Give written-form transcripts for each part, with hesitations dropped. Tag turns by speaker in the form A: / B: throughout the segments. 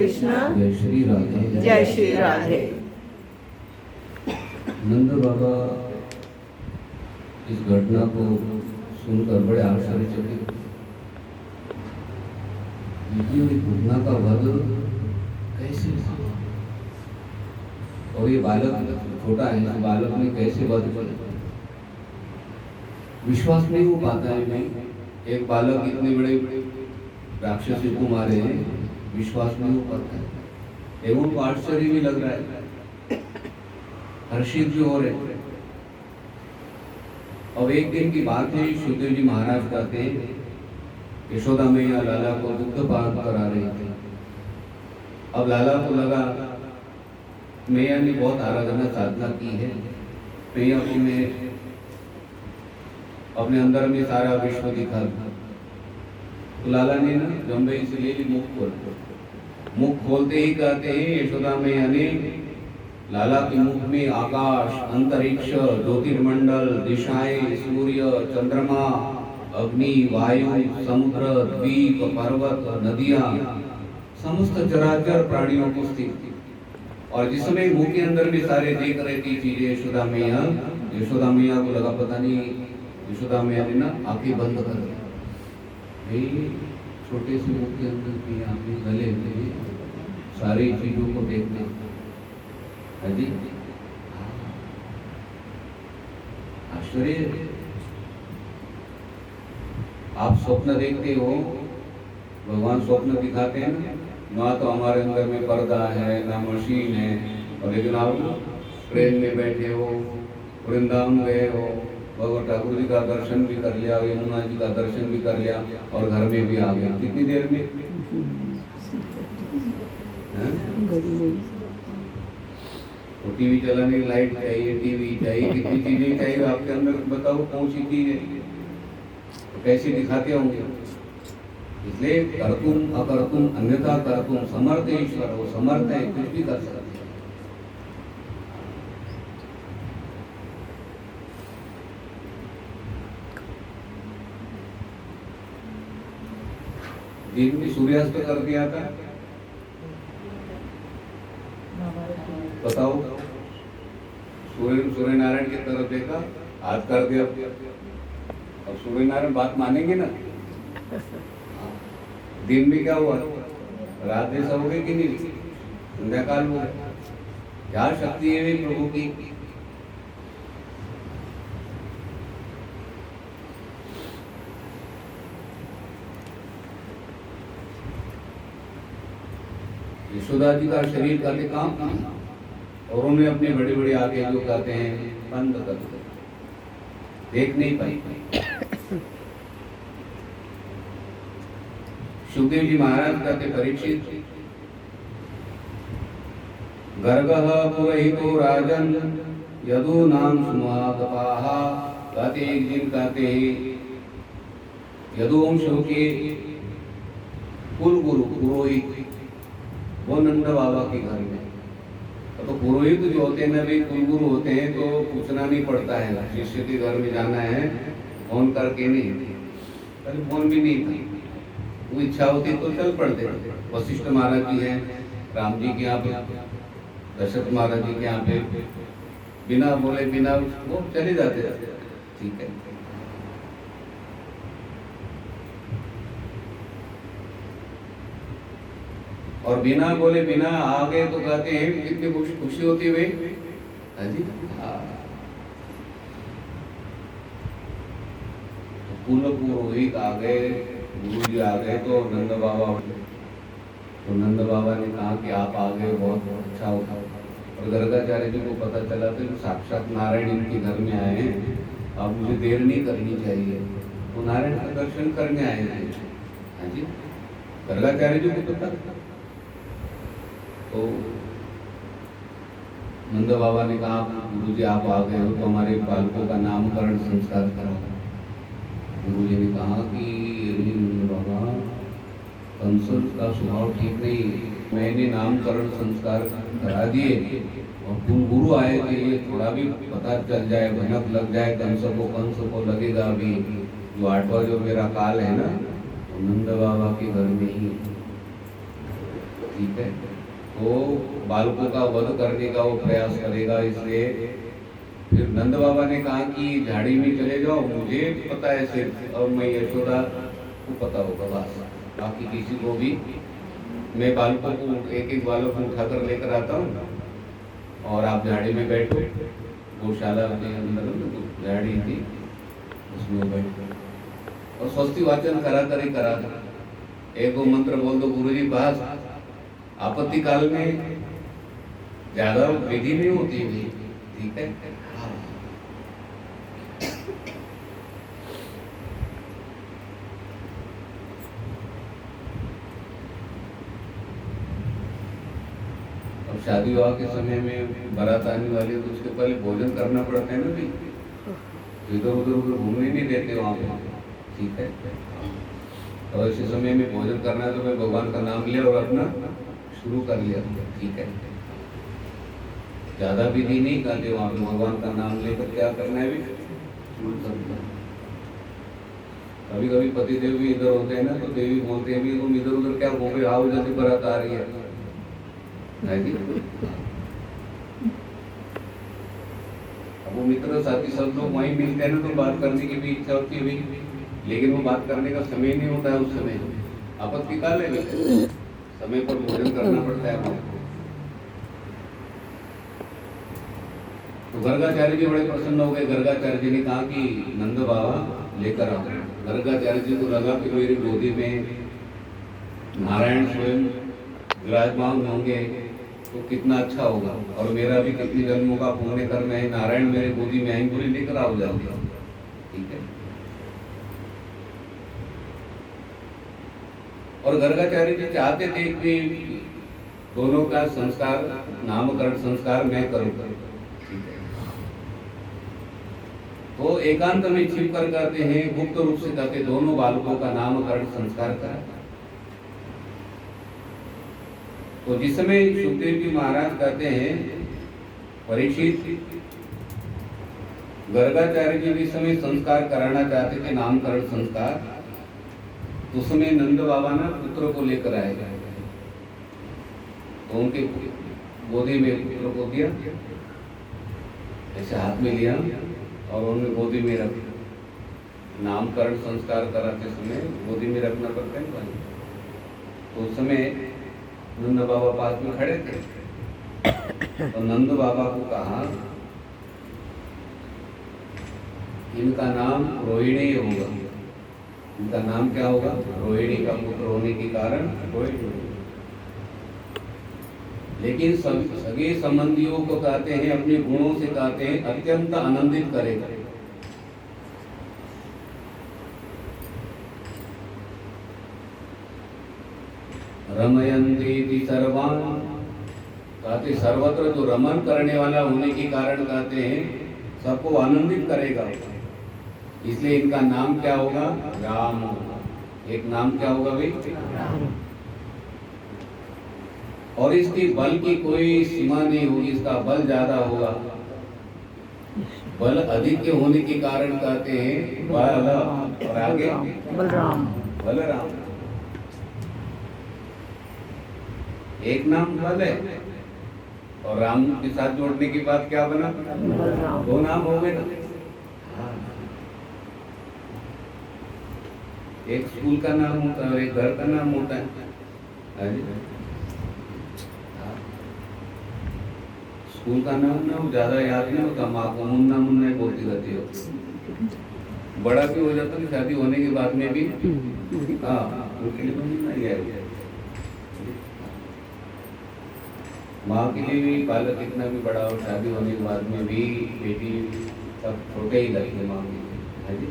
A: कृष्ण।
B: जय श्री राधे।
A: जय श्री राधे।
B: नंद बाबा इस घटना को सुनकर बड़े आश्चर्यचकित हुए। घटना का वध कैसे हुआ? और ये बालक छोटा है, इस बालक ने कैसे वध किया? विश्वास नहीं हो पाता है। नहीं, एक बालक इतने बड़े राक्षसी को मारे, विश्वास नहीं हो पाता है। एवं को आश्चर्य भी लग रहा है, हर्षित भी हो रहे। अब एक दिन की बात है, सुखदेव जी महाराज कहते हैं यशोदा मैया लाला को दुग्ध पान करा रही थी। अब लाला को लगा मैया ने बहुत आराधना साधना की है, मैया को मैं अपने अंदर में सारा विश्व दिखा दूं। तो लाला ने ना जम्बे से ले ली मुख खोलते ही कहते हैं यशोदा मैया ने लाला के मुख में आकाश, अंतरिक्ष, ज्योतिर्मंडल, दिशाएं, सूर्य, चंद्रमा, अग्नि, वायु, समुद्र, द्वीप, पर्वत, नदियां, समस्त चराचर प्राणियों को स्थित थी। और जिस समय मुंह के अंदर भी सारे देख रही थी चीजें यशोदा मैया को लगा पता नहीं, यशोदा मैया ने ना आंखें बंद कर दी। छोटे से मुंह के अंदर की आंखें गले में सारी चीजों को देखना है जी, आश्चर्य। आप स्वप्न देखते हो, भगवान स्वप्न दिखाते हैं ना, तो हमारे अंदर में पर्दा है ना मशीन है, और लेकिन आप ट्रेन में बैठे हो, वृंदावन गए हो, भगवान ठाकुर जी का दर्शन भी कर लिया, यमुना जी का दर्शन भी कर लिया, और घर में भी आ गए। कितनी देर में? तो टीवी चलाने की लाइट चाहिए, टीवी चाहिए, कितनी चीजें चाहिए आपके अंदर, बताओ कौन सी चीज है? तो कैसे दिखाते होंगे? इसलिए कर्तुम अकर्तुम अन्यथा कर्तुम समर्थ ईश्वर, वो समर्थ है, कुछ भी कर सकते। दिन में सूर्यास्त कर दिया था, बताओ, सूर्य नारायण की तरफ देखा, हाथ कर दिया। अब सूर्य नारायण बात मानेंगे ना? दिन में क्या हुआ? रात में सब हो गई कि नहीं? संध्या काल हो गया। क्या शक्ति है प्रभु की? यशोदा जी का शरीर कहते काम, और उन्हें अपने बड़े बड़े आगे जो कहते हैं बंद कर दे, देख नहीं पाई। सुखदेव जी महाराज कहते परीक्षित, गर्गः पुरहितो राजन यदु नाम सुमागपाः। कहते एक दिन कहते यदुवंश के कुल गुरु पुरोहित वो नंद बाबा के घर में, तो पुरोहित जो होते हैं ना भी कुलगुरु होते हैं, तो पूछना नहीं पड़ता है शिष्य के घर में जाना है, फोन करके नहीं, पहले फोन भी नहीं था, वो इच्छा होती तो चल पड़ते। वशिष्ठ महाराज जी हैं राम जी के यहाँ पे, दशरथ महाराज जी के यहाँ पे, बिना बोले बिना वो चले जाते, ठीक है। और बिना बोले बिना आ गए तो कहते हैं कितनी खुशी होती है जी। कुल पुरोहित आ गए, गुरु जी आ गए, तो नंद बाबा ने कहा कि आप आ गए, बहुत अच्छा होता। और गर्गाचार्य जी को पता चला तो साक्षात नारायण इनके घर में आए हैं, अब मुझे देर नहीं करनी चाहिए, तो नारायण का दर्शन करने आए थे। हाँ जी, गर्गाचार्य जी को पता। तो नंद बाबा ने कहा गुरु जी आप आ गए हो तो हमारे बालकों का नामकरण संस्कार करो। गुरु जी ने कहा कि नंद बाबा, कंस का स्वभाव ठीक नहीं, मैंने नामकरण संस्कार करा दिए, और तुम गुरु आए थे, ये थोड़ा भी पता चल जाए, भनक लग जाए कंस को लगेगा अभी जो 8वां जो मेरा काल है ना, तो नंद बाबा के घर में ही ठीक है, वो बालकों का वध करने का वो प्रयास करेगा। इसलिए फिर नंद बाबा ने कहा कि झाड़ी में चले जाओ, मुझे पता है सिर्फ, और मैं यशोदा को पता होगा बस, बाकी किसी को भी। मैं बालकों को एक एक बालक को उठाकर लेकर आता हूँ और आप झाड़ी में बैठो। गौशाला के अंदर झाड़ी थी, उसमें बैठो और स्वस्ति वाचन करा एक दो मंत्र बोल दो गुरुजी। बस आपत्ति काल में ज्यादा विधि नहीं होती है, ठीक है। अब शादी विवाह के समय में बारात आने वाली तो उसके पहले भोजन करना पड़ता है ना भाई, इधर उधर घूमने नहीं देते वहां पे, ठीक है। और इसी समय में भोजन करना है तो मैं भगवान का नाम लिया और अपना शुरू कर लिया, ठीक है। ज्यादा विधि नहीं करते वहां पे, भगवान का नाम लेकर क्या करना है भी शुरू कर दिया। कभी कभी पति देव भी इधर होते हैं ना, तो देवी बोलते हैं भी तुम इधर उधर क्या घूम रहे, आओ जैसे बारात आ रही है। अब वो मित्र साथी सब लोग वहीं मिलते हैं ना, तो बात करने की भी इच्छा होती है भी, लेकिन वो बात करने का समय नहीं होता है उस समय। आपत्ति काल है, समय पर भोजन करना पड़ता है हमें। तो गर्गाचार्य जी बड़े प्रसन्न हो गए। गर्गाचार्य जी ने कहा कि नंद बाबा लेकर आओ। गर्गाचार्य जी को लगा कि मेरी गोदी में नारायण स्वयं विराजमान होंगे तो कितना अच्छा होगा, और मेरा भी कितनी जन्मों का पुण्य करना है, नारायण मेरे गोदी में आएंगे, बोले लेकर आओ जाओगे, ठीक है। और गर्गाचार्य जी चाहते थे कि दोनों का संस्कार, नामकरण संस्कार मैं करूं, ठीक है। तो एकांत में छिप कर करते हैं, गुप्त रूप से करते, दोनों बालकों का नामकरण संस्कार करा। तो जिस समय सुखदेव जी महाराज कहते हैं परीक्षित, गर्गाचार्य जी भी समय संस्कार कराना चाहते थे, नामकरण संस्कार। उस समय नंद बाबा ना पुत्र को लेकर आए, तो उनके गोदी में पुत्र को दिया, ऐसे हाथ में लिया और उन्हें गोदी में रख। नामकरण संस्कार कराते समय गोदी में रखना पड़ता है। तो उस समय नंद बाबा पास में खड़े थे, तो नंद बाबा को कहा इनका नाम रोहिणी होगा। इनका नाम क्या होगा? रोहिणी का पुत्र होने के कारण रोहिणी। लेकिन सगे संबंधियों को कहते हैं, अपने गुणों से कहते हैं अत्यंत आनंदित करेगा। रमयन्ति सर्वान, कहते सर्वत्र जो रमन करने वाला होने के कारण कहते हैं सबको आनंदित करेगा। इसलिए इनका नाम क्या होगा? राम होगा। एक नाम क्या होगा भाई? और इसकी बल की कोई सीमा नहीं होगी, इसका बल ज्यादा होगा। बल अधिक होने के कारण कहते हैं बल, और आगे बलराम। बलराम एक नाम बल है, और राम के साथ जोड़ने के बाद क्या बना? दो नाम हो गए ना। एक स्कूल का नाम होता है और एक घर का नाम होता है। स्कूल का नाम ना ज्यादा याद नहीं होता, माँ को मुन्ना मुन्ना ही बोलती रहती हो। बड़ा भी हो जाता है शादी होने के बाद में भी, हाँ उनके लिए तो मुन्ना ही है। माँ के लिए भी बालक कितना भी बड़ा हो, शादी होने के बाद में भी बेटी सब छोटे ही लगते माँ के लिए।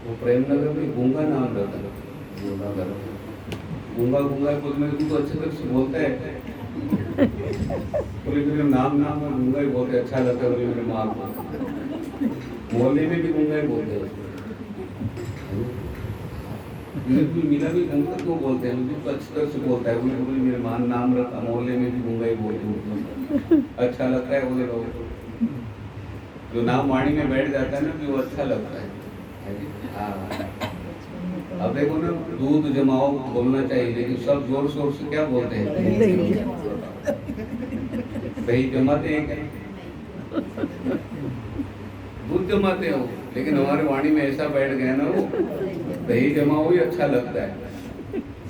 B: वो प्रेमनगर में गूंगा नाम रहता है, गूंगा घर। गूंगा गूंगा बोलने को तो अच्छे तरह से बोलता है, बोले मेरे नाम नाम और गूंगा ही बोलते, अच्छा लगता है। बोले मेरे माँ को मोहल्ले में भी गूंगा ही बोलते हैं। मीरा भी गूंगा क्यों बोलते हैं? मुझे तो अच्छी तरह से बोलता है। बोले मेरे माँ नाम रखा, मोहल्ले में भी गूंगा ही बोलते, अच्छा लगता है। बोले लोग जो नाम वाणी में बैठ जाता है ना, कि वो अच्छा लगता है। हाँ अब देखो ना, दूध जमाओ बोलना चाहिए, लेकिन सब जोर शोर से क्या बोलते हैं? दही जमाते हैं क्या? दूध जमाते हो, लेकिन हमारे वाणी में ऐसा बैठ गया ना, वो दही जमाओ ही अच्छा लगता है।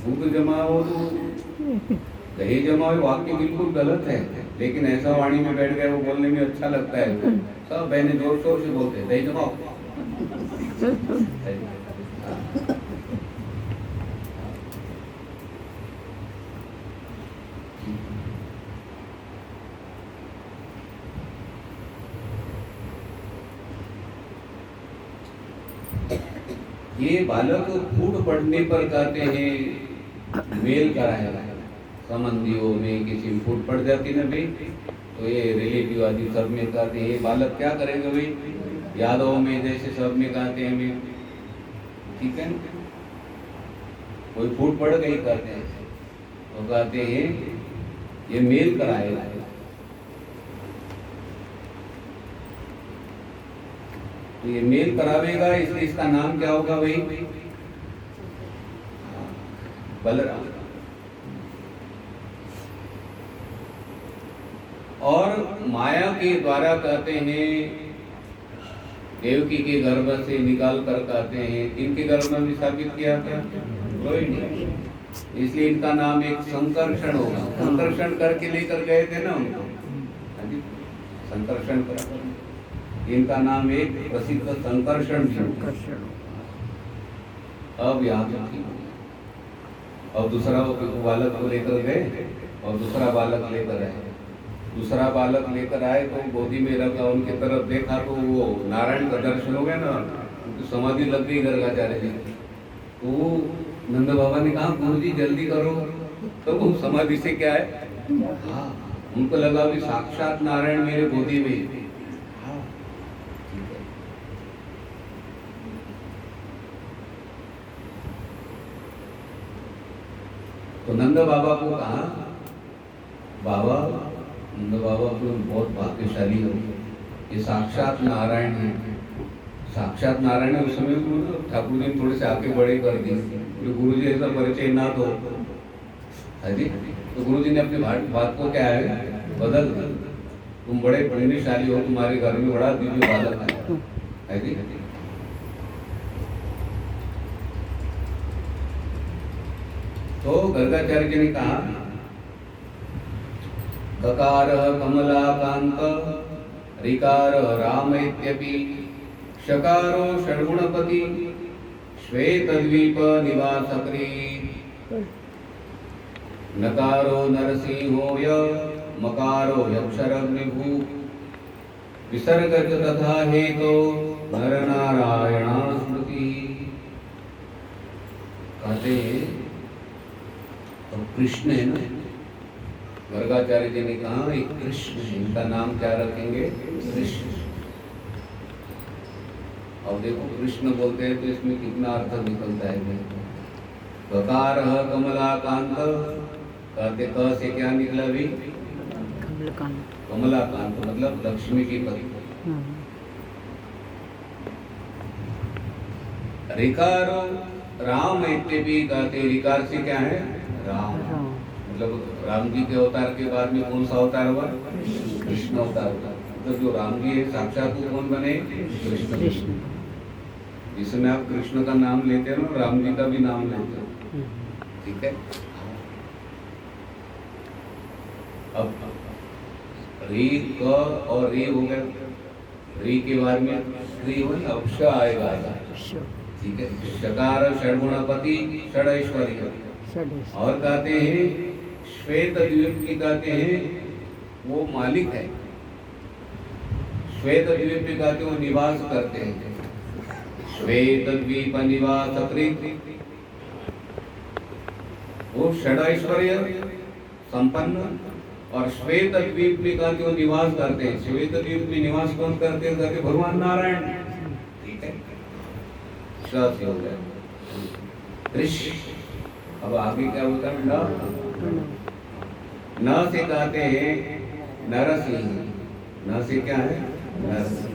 B: दूध जमाओ तो दही जमाओ वाक्य बिल्कुल गलत है, लेकिन ऐसा वाणी में बैठ गया, वो बोलने में अच्छा लगता है। सब बहने जोर शोर से बोलते हैं दही जमाओ। ये बालक फूट पड़ने पर कहते हैं मेल कराएगा। संबंधियों में किसी में फूट पड़ जाती ना भाई, तो ये रिलेटिव आदि सब में कहते हैं ये बालक क्या करेगा भाई, यादव में जैसे सब में कहते हैं भाई, ठीक है ना, कोई फूट पड़ गई कहते हैं, तो कहते हैं ये मेल कराएगा। तो ये मेल करावेगा, इसलिए इसका नाम क्या होगा भाई? बलराम। और माया के द्वारा कहते हैं देवकी के गर्भ से निकाल कर कहते हैं, इनके गर्भ में भी स्थापित किया था रोहिणी, इसलिए इनका नाम एक संकर्षण होगा। संकर्षण करके लेकर गए थे ना उनको, संकर्षण कर, इनका नाम एक प्रसिद्ध संकर्षण भी होगा। अब यहाँ तक, और दूसरा बालक को लेकर गए और दूसरा बालक लेकर आए। दूसरा बालक लेकर आए तो गोदी में रखा, उनके तरफ देखा तो वो नारायण का दर्शन हो गया ना, उनकी समाधि लग गई गर्गाचार्य जी। तो नंद बाबा ने कहा गुरु जी जल्दी करो, तो वो समाधि से क्या है, हाँ, उनको लगा भी साक्षात नारायण मेरे गोदी में। तो नंद बाबा को कहा, बाबा, नंद बाबा तो बहुत भाग्यशाली हो, ये साक्षात नारायण है। साक्षात नारायण है, उस समय तो ठाकुर जी थोड़े से आगे बड़े कर दिए, जो गुरु जी ऐसा परिचय ना तो है जी। तो गुरु जी ने अपनी बात को क्या है बदल दिया, तुम बड़े पुण्यशाली हो, तुम्हारे घर में बड़ा दिव्य बालक है जी। तो गर्गाचार्य जी ने कहा ककार कमलाकांत ऋकार राम इत्यपि शकारो षड्गुणपति श्वेतद्वीप निवासक्री नकारो नरसिंहो य मकारो यक्षरग्निभू विसर्गज तथा हेतो नरनारायणा स्मृति। कहते हैं तो कृष्ण है ना, गर्गाचार्य जी ने कहा एक कृष्ण है, इनका नाम क्या रखेंगे? कृष्ण। और देखो कृष्ण बोलते हैं तो इसमें कितना अर्थ निकलता है। ककार कमलाकांत, कहते क से क्या निकला भी? कमलाकांत मतलब लक्ष्मी की पति। ऋकारो राम इत्यपि, कहते ऋकार से क्या है? राम। मतलब राम जी के अवतार के बाद में कौन सा अवतार हुआ? कृष्ण अवतार हुआ। मतलब जो राम जी है साक्षात वो कौन बने? कृष्ण। जिसमें आप कृष्ण का नाम लेते हो ना, राम जी का भी नाम लेते हो, ठीक है। अब री क और री हो गया, री के बाद में री हो ना, अब श आएगा, ठीक है। शकार षड्गुणपति षड ऐश्वर्य। और कहते हैं श्वेत द्वीप की, कहते हैं वो मालिक है। श्वेत द्वीप में कहते हैं वो निवास करते हैं। श्वेत द्वीप निवास वो षड ऐश्वर्य संपन्न, और श्वेत द्वीप में कहते वो निवास करते हैं। श्वेत द्वीप में निवास कौन करते हैं? कहते भगवान नारायण, ठीक है। श्वास हो गया ऋषि। अब आगे क्या होता है? न से कहते हैं नरसिंह। न से क्या है? नरसिंह।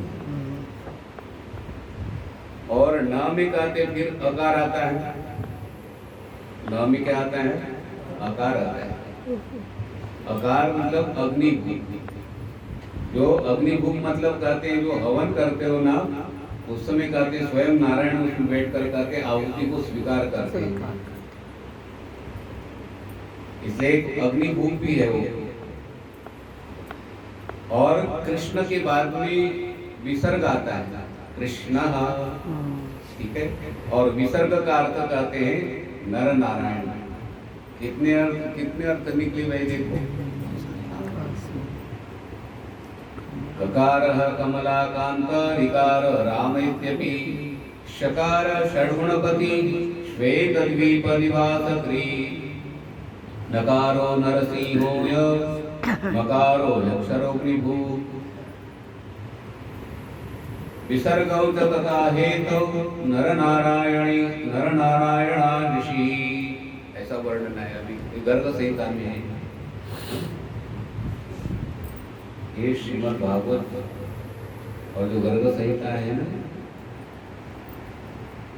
B: और न में कहते फिर अकार आता है। न में क्या आता है? अकार आता है। अकार मतलब अग्निभूत। जो अग्निभूत मतलब कहते हैं जो हवन करते हो ना, उस समय कहते हैं स्वयं नारायण उसमें बैठ कर कहते आहुति को स्वीकार करते हैं, इसलिए अग्निभूत भी है वो। और कृष्ण के बाद में विसर्ग आता है, कृष्ण, ठीक है। और विसर्ग का अर्थ कहते हैं नर नारायण। कितने अर्थ निकले भाई देखो। ककार कमलाकांत, ऋकार राम इत्यपि, शकार षड्गुणपति, श्वेतद्वीप निवासत्री, नकारो नरसिंहो मकारो यक्षरोऽग्निभूः, विसर्गौ च तथा हेतौ नरनारायणा ऋषि। ऐसा वर्णन है अभी गर्ग संहिता में है। ये श्रीमद् भागवत और जो गर्ग संहिता है ना,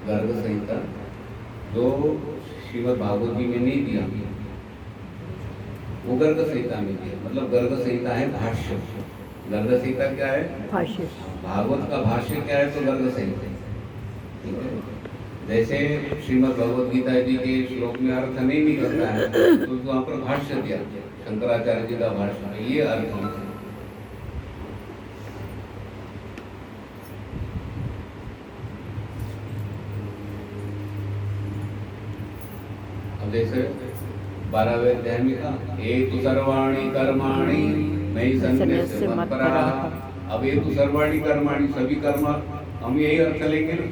B: गर्ग संहिता जो श्रीमद् भागवत जी में नहीं दिया, वो गर्ग संहिता में दिया। मतलब गर्ग संहिता है भाष्य। गर्ग संहिता क्या है? भाष्य। भागवत का भाष्य क्या है? तो गर्ग संहिता। ठीक है। जैसे श्रीमद् भगवद गीता जी के श्लोक में अर्थ नहीं निकलता है तो वहाँ पर भाष्य दिया, शंकराचार्य जी का भाष्य, ये अर्थ है। अब जैसे 12वें अध्याय में था, हेतु सर्वाणि कर्माणि मयि सन्न्यस्य मत्पराः। अब हेतु सर्वाणि कर्माणि, सभी कर्म, हम यही अर्थ लेंगे ना।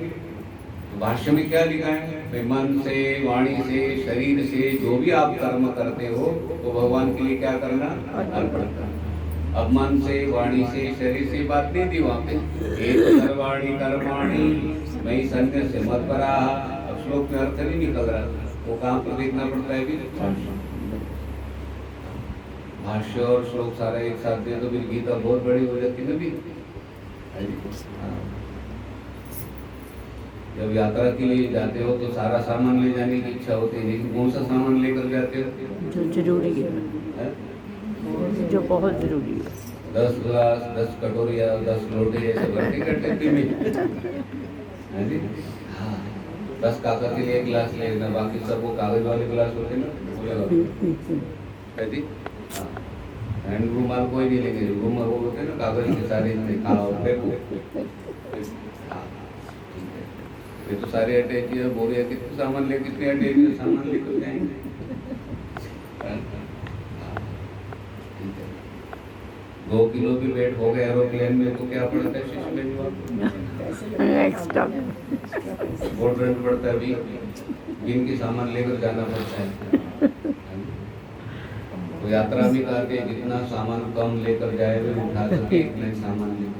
B: तो भाष्य में क्या लिखा है? मन से, वाणी से, शरीर से जो भी आप कर्म करते हो तो भगवान के लिए क्या करना? अर्पण करना। अब मन से, वाणी से, शरीर से बात नहीं थी वहाँ पे। हेतु सर्वाणि कर्माणि मयि सन्न्यस्य मत्पराः। अब श्लोक में अर्थ नहीं निकल रहा, वो कहाँ पर देखना पड़ता है? भाष्य और श्लोक सारा एक साथ दे तो फिर गीता बहुत बड़ी हो जाती है। जब यात्रा के लिए जाते हो तो सारा सामान ले जाने की इच्छा होती है, लेकिन कौन सा सामान लेकर जाते हो?
A: जो जरूरी है, जो बहुत जरूरी है।
B: 10 गिलास, 10 कटोरिया, 10 लोटे ऐसे भरते करते हैं जी। हाँ, 10 काका के लिए एक गिलास लेना, बाकी सब वो कागज वाले गिलास होते ना, जी। हैंड रूमाल कोई नहीं लेंगे, रूमाल वो होते ना कागज के सारे ये तो सारे अटैच है। बोले कितने सामान ले, कितने अटैच सामान लेकर जाएंगे? 2 किलो भी वेट हो गया एरोप्लेन में तो क्या पड़ता है? बहुत रेंट पड़ता है अभी, गिन के सामान लेकर जाना पड़ता है। तो यात्रा में कहते हैं जितना सामान कम लेकर जाए वे उठा सके इतना ही सामान लेकर।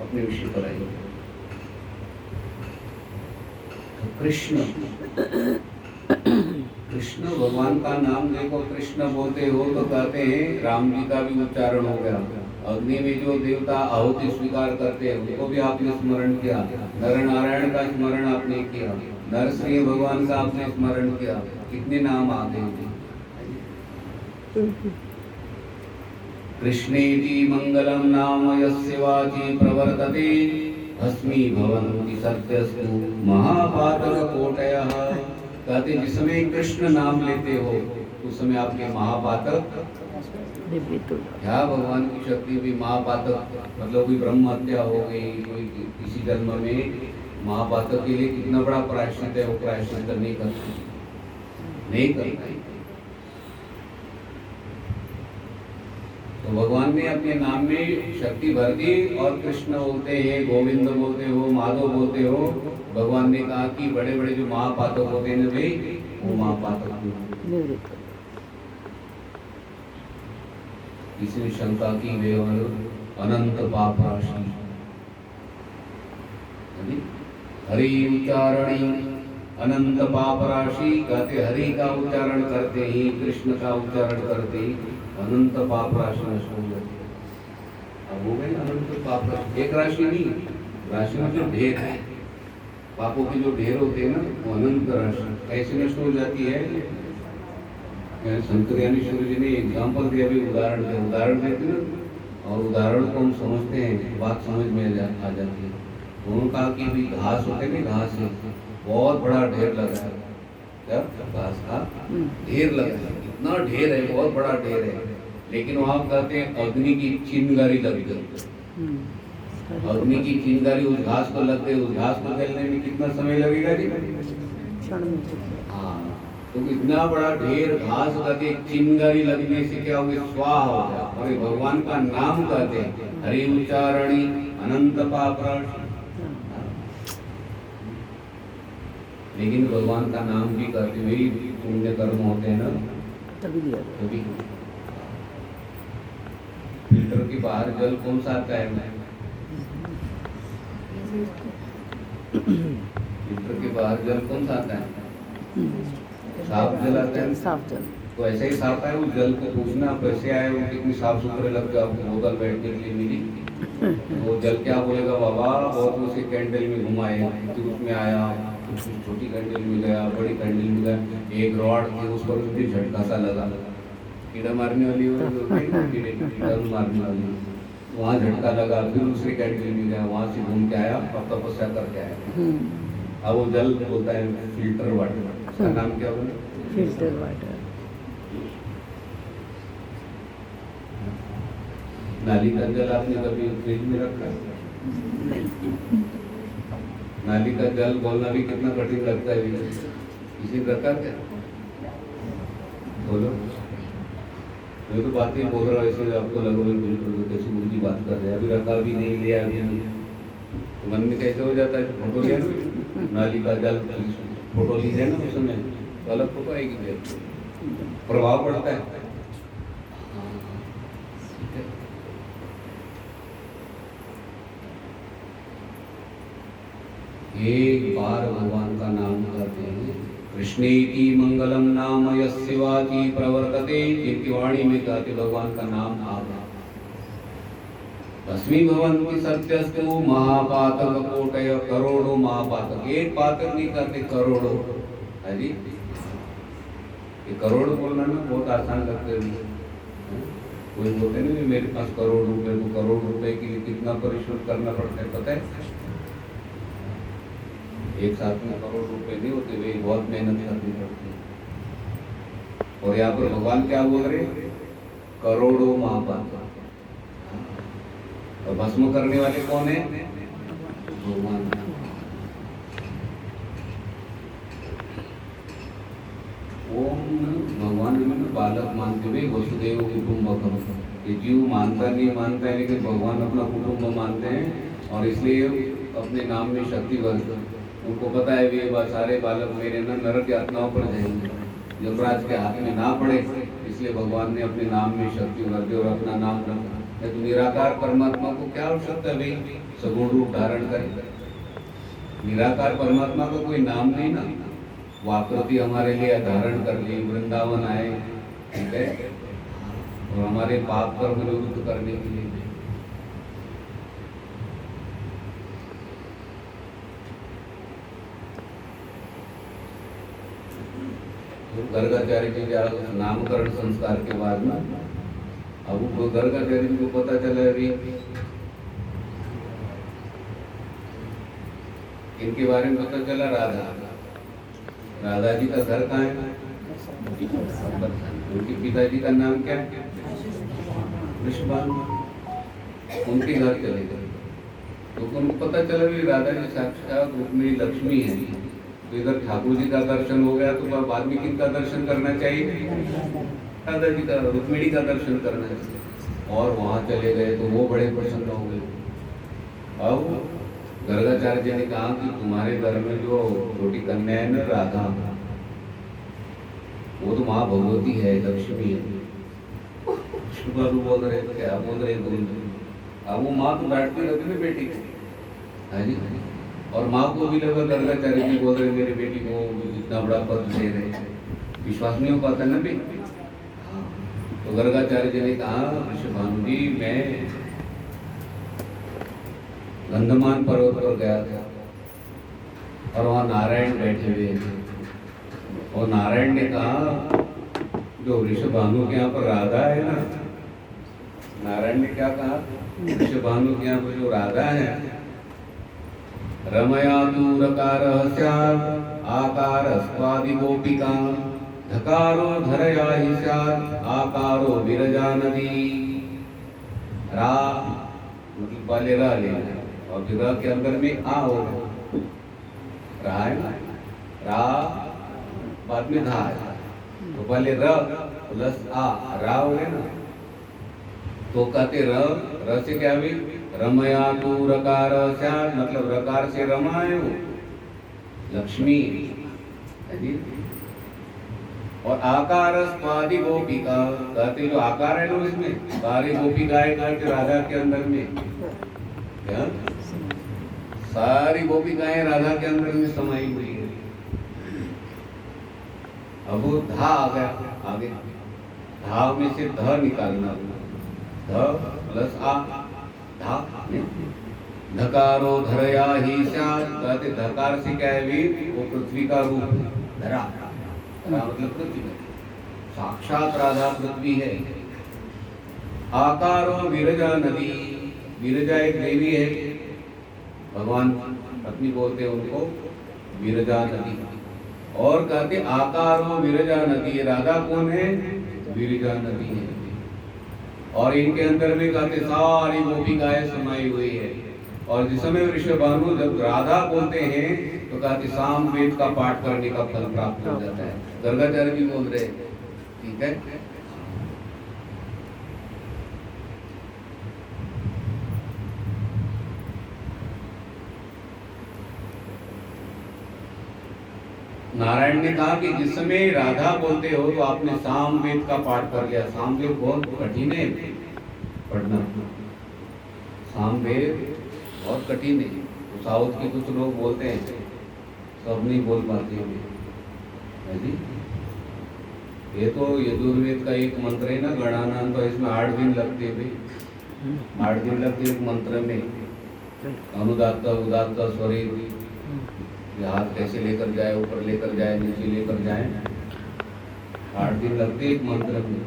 B: अपने विषय पर आइए। कृष्ण, कृष्ण भगवान का नाम देखो, कृष्ण बोलते हो तो कहते हैं राम जी का भी उच्चारण हो गया। अग्नि में जो देवता आहुति स्वीकार करते हैं उनको भी आपने स्मरण किया। नर नारायण का स्मरण आपने किया, नरसिंह भगवान का आपने स्मरण किया। कितने नाम आ गए। कृष्णेति मंगलम नाम यस्य वाचि प्रवर्तते, भस्मी भवन्ति सत्यस्तु महापातककोटयः। कहते जिस समय कृष्ण नाम लेते हो उस समय आपके महापातक, क्या भगवान की शक्ति भी महापातक, मतलब कोई ब्रह्म हत्या हो गई, कोई किसी जन्म में महापातक के लिए कितना बड़ा प्रायश्चित है, वो प्रायश्चित नहीं करता। तो भगवान ने अपने नाम में शक्ति भर दी। और कृष्ण बोलते हैं, गोविंद बोलते हो, माधव बोलते हो। भगवान ने कहा कि बड़े बड़े जो महापातक होते हैं भाई, वो महापातक इसमें शंका की वे अनंत पाप राशि। हरि उच्चारणी अनंत पाप राशि कहते हरि का उच्चारण करते ही, कृष्ण का उच्चारण करते ही अनंत पाप राशि नष्ट हो जाती है। अब हो गई अनंत पाप राशि, एक राशि नहीं, राशि में जो ढेर है, पापों के जो ढेर होते हैं ना, वो अनंत राशि कैसे नष्ट हो जाती है। संत ज्ञानेश्वर जी ने एग्जाम्पल दिया, भी उदाहरण देते ना, और उदाहरण को हम समझते हैं, बात समझ में आ जाती है। उन्होंने कहा कि भी घास होते ना, घास से बहुत बड़ा ढेर लगा है, क्या घास का ढेर लगा है, इतना ढेर है, बहुत बड़ा ढेर है, लेकिन वहां कहते हैं अग्नि की चिंगारी लग गई। अग्नि की चिंगारी उस घास को लग गई, उस घास को जलने में कितना समय लगेगा जी? हाँ, तो इतना बड़ा ढेर घास का के चिंगारी लगने से क्या होगा? स्वाहा हो गया। और भगवान का नाम कहते हैं, हरि उच्चारणी अनंत पाप राशि। लेकिन भगवान का नाम भी करते हुए पुण्य कर्म होते हैं ना, तभी फिल्टर के बाहर जल कौन सा आता है? फिल्टर के बाहर जल कौन सा आता है? साफ जल आता है,
A: साफ जल।
B: तो ऐसे ही साफ है, उस जल को पूछना आप कैसे आए हो, कितनी साफ सुथरे लगते हो, आपको बोतल बैठने के लिए मिली, वो जल क्या बोलेगा? बाबा बहुत उसे कैंडल में घुमाए, फिर उसमें आया, छोटी कैंडल में गया, बड़ी कैंडल में गया, एक रॉड थी उस पर उसने झटका सा लगा, कीड़ा मारने वाली कीड़ा मारने वाली, वहाँ झटका लगा, फिर दूसरी कैंडल में गया, वहाँ से घूम के आया और तपस्या करके आया। अब वो जल बोलता है फिल्टर वाटर, उसका नाम क्या बोला?
A: Filter water.
B: नाली का जल आपने कभी फ्रिज में रखा? नाली का जल बोलना भी कितना कठिन लगता है, किसी प्रकार क्या बोलो, मैं तो बातें बोल रहा हूँ ऐसे आपको लगा बिल्कुल कैसी मुझे बात कर रहे हैं, अभी रखा भी नहीं, लिया भी नहीं, तो मन में कैसे हो जाता है? फोटो लिया ना, नाली का जल फोटो लीजिए ना, उस समय तो अलग फोटो आएगी, प्रभाव पड़ता है। एक बार भगवान का नाम करते हैं, कृष्णेति मंगलम नाम यस्य वाचि प्रवर्तते, जिनकी वाणी में कहते भगवान का नाम आ गया। तस्मिन् भवन्ति सत्यस्तु महापातक कोटय, करोड़ों महापातक, एक पातक नहीं कहते, करोड़ों है जी। ये करोड़ बोलना ना बहुत आसान लगता है, कोई बोलते नहीं मेरे पास करोड़ रुपए, तो करोड़ रुपए के लिए कितना परिश्रम करना पड़ता है पता है? एक साथ में करोड़ रुपए नहीं होते, वे बहुत मेहनत करनी पड़ती है। और यहाँ पर भगवान क्या बोल रहे? करोड़ों महापातक। और भस्म करने वाले कौन है? भगवान। भगवान ने बालक मानते हुए वसुदेव कुटुंबकम, ये जीव मानता नहीं मानता है, लेकिन भगवान अपना कुटुंब मानते हैं, और इसलिए अपने नाम में शक्ति भरते। उनको पता है ये बात, सारे बालक मेरे ना नरक यातनाओं पर जाएंगे, यमराज के हाथ में ना पड़े, इसलिए भगवान ने अपने नाम में शक्ति भर दी और अपना नाम रखा। तो निराकार परमात्मा को क्या आवश्यकता है भाई सगुण रूप धारण करे? निराकार परमात्मा का कोई नाम नहीं ना, वो आकृति हमारे लिए धारण कर ली, वृंदावन आए, ठीक है, और हमारे पाप कर्म निवृत्त करने के लिए। गर्गाचार्य के नामकरण संस्कार के बाद ना, अब वो गर्गाचार्य को पता चला अभी इनके बारे में पता चला, राधा जी का घर कहाँ है? उनके पिताजी का नाम क्या है? विश्वान। उनके घर चले गए तो उनको पता चला कि राधा जी साक्षात रुक्मिणी लक्ष्मी है। तो इधर ठाकुर जी का दर्शन हो गया, तो बाद में किनका दर्शन करना चाहिए? राधा जी का, रुक्मिणी का दर्शन करना चाहिए। और वहां चले गए तो वो बड़े प्रसन्न हो गए। अब गर्गाचार्य जी ने कहा कि तुम्हारे घर में जो छोटी कन्या है ना राधा, वो तो माँ भगवती है, लक्ष्मी है। बोल रहे तो क्या बोल रहे? अब वो माँ तो बैठती रहती ना बेटी, है जी, और माँ को भी लगा गर्गाचार्य जी बोल रहे मेरे बेटी को इतना बड़ा पद दे रहे, विश्वास नहीं हो पाता ना भाई। तो गर्गाचार्य जी ने कहा ऋषभानु जी मैं गंधमान पर्वत पर गया था और वहाँ नारायण बैठे हुए थे और नारायण ने कहा जो ऋषभानु के यहाँ पर राधा है ना, नारायण ने क्या कहा ऋषभानु के यहाँ पर जो राधा है रमया दूरकारः स्यात् आकारस्त्वादि गोपिका धकारो धरया हि स्यात् आकारो विरजा नदी। रा मतलब पहले रा लेना और फिर रा के अंदर में आ हो रा है ना, रा बाद में धा है तो पहले र प्लस आ रा हो गया ना, तो कहते र से क्या हुई रमया तू रकार स्यात् मतलब रकार से रमा है वो लक्ष्मी है जी। और आकार स्वादि गोपिका कहते जो आकार है ना इसमें सारी गोपिकाएं कहते राधा के अंदर में क्या सारी गोपिकाएं राधा के अंदर में समाई हुई है। अब वो धा आ गया आगे, धा में से ध निकालना, ध प्लस आ धा धकारो धरया ही स्यात् कहते धकार से क्या है वीर वो पृथ्वी का रूप धरा, धरा मतलब पृथ्वी साक्षात राधा पृथ्वी है। आकारो विरजा नदी, विरजा एक देवी है भगवान पत्नी बोलते हैं उनको विरजा नदी। और कहते आकारो विरजा नदी, राधा कौन है विरजा नदी है। और इनके अंदर में कहते सारी गोपिकाएं समाई हुई है। और जिस समय ऋषभानु जब राधा बोलते हैं तो कहते साम वेद का पाठ करने का फल प्राप्त हो जाता है। गर्गाचार्य भी बोल रहे ठीक है। नारायण ने कहा कि जिस समय राधा बोलते हो तो आपने साम वेद का पाठ कर लिया। साम वेद बहुत कठिन है पढ़ना, साम वेद बहुत कठिन है। तो साउथ के कुछ लोग बोलते हैं सब नहीं बोल पाते हैं जी। ये तो यजुर्वेद का एक मंत्र है ना गणानाम, तो इसमें 8 दिन लगते हैं, 8 दिन लगते एक मंत्र में। अनुदात्त उदात्त स्वरी हाथ कैसे लेकर जाए, ऊपर लेकर जाए, नीचे लेकर जाए, 8 दिन लगते एक मंत्र में।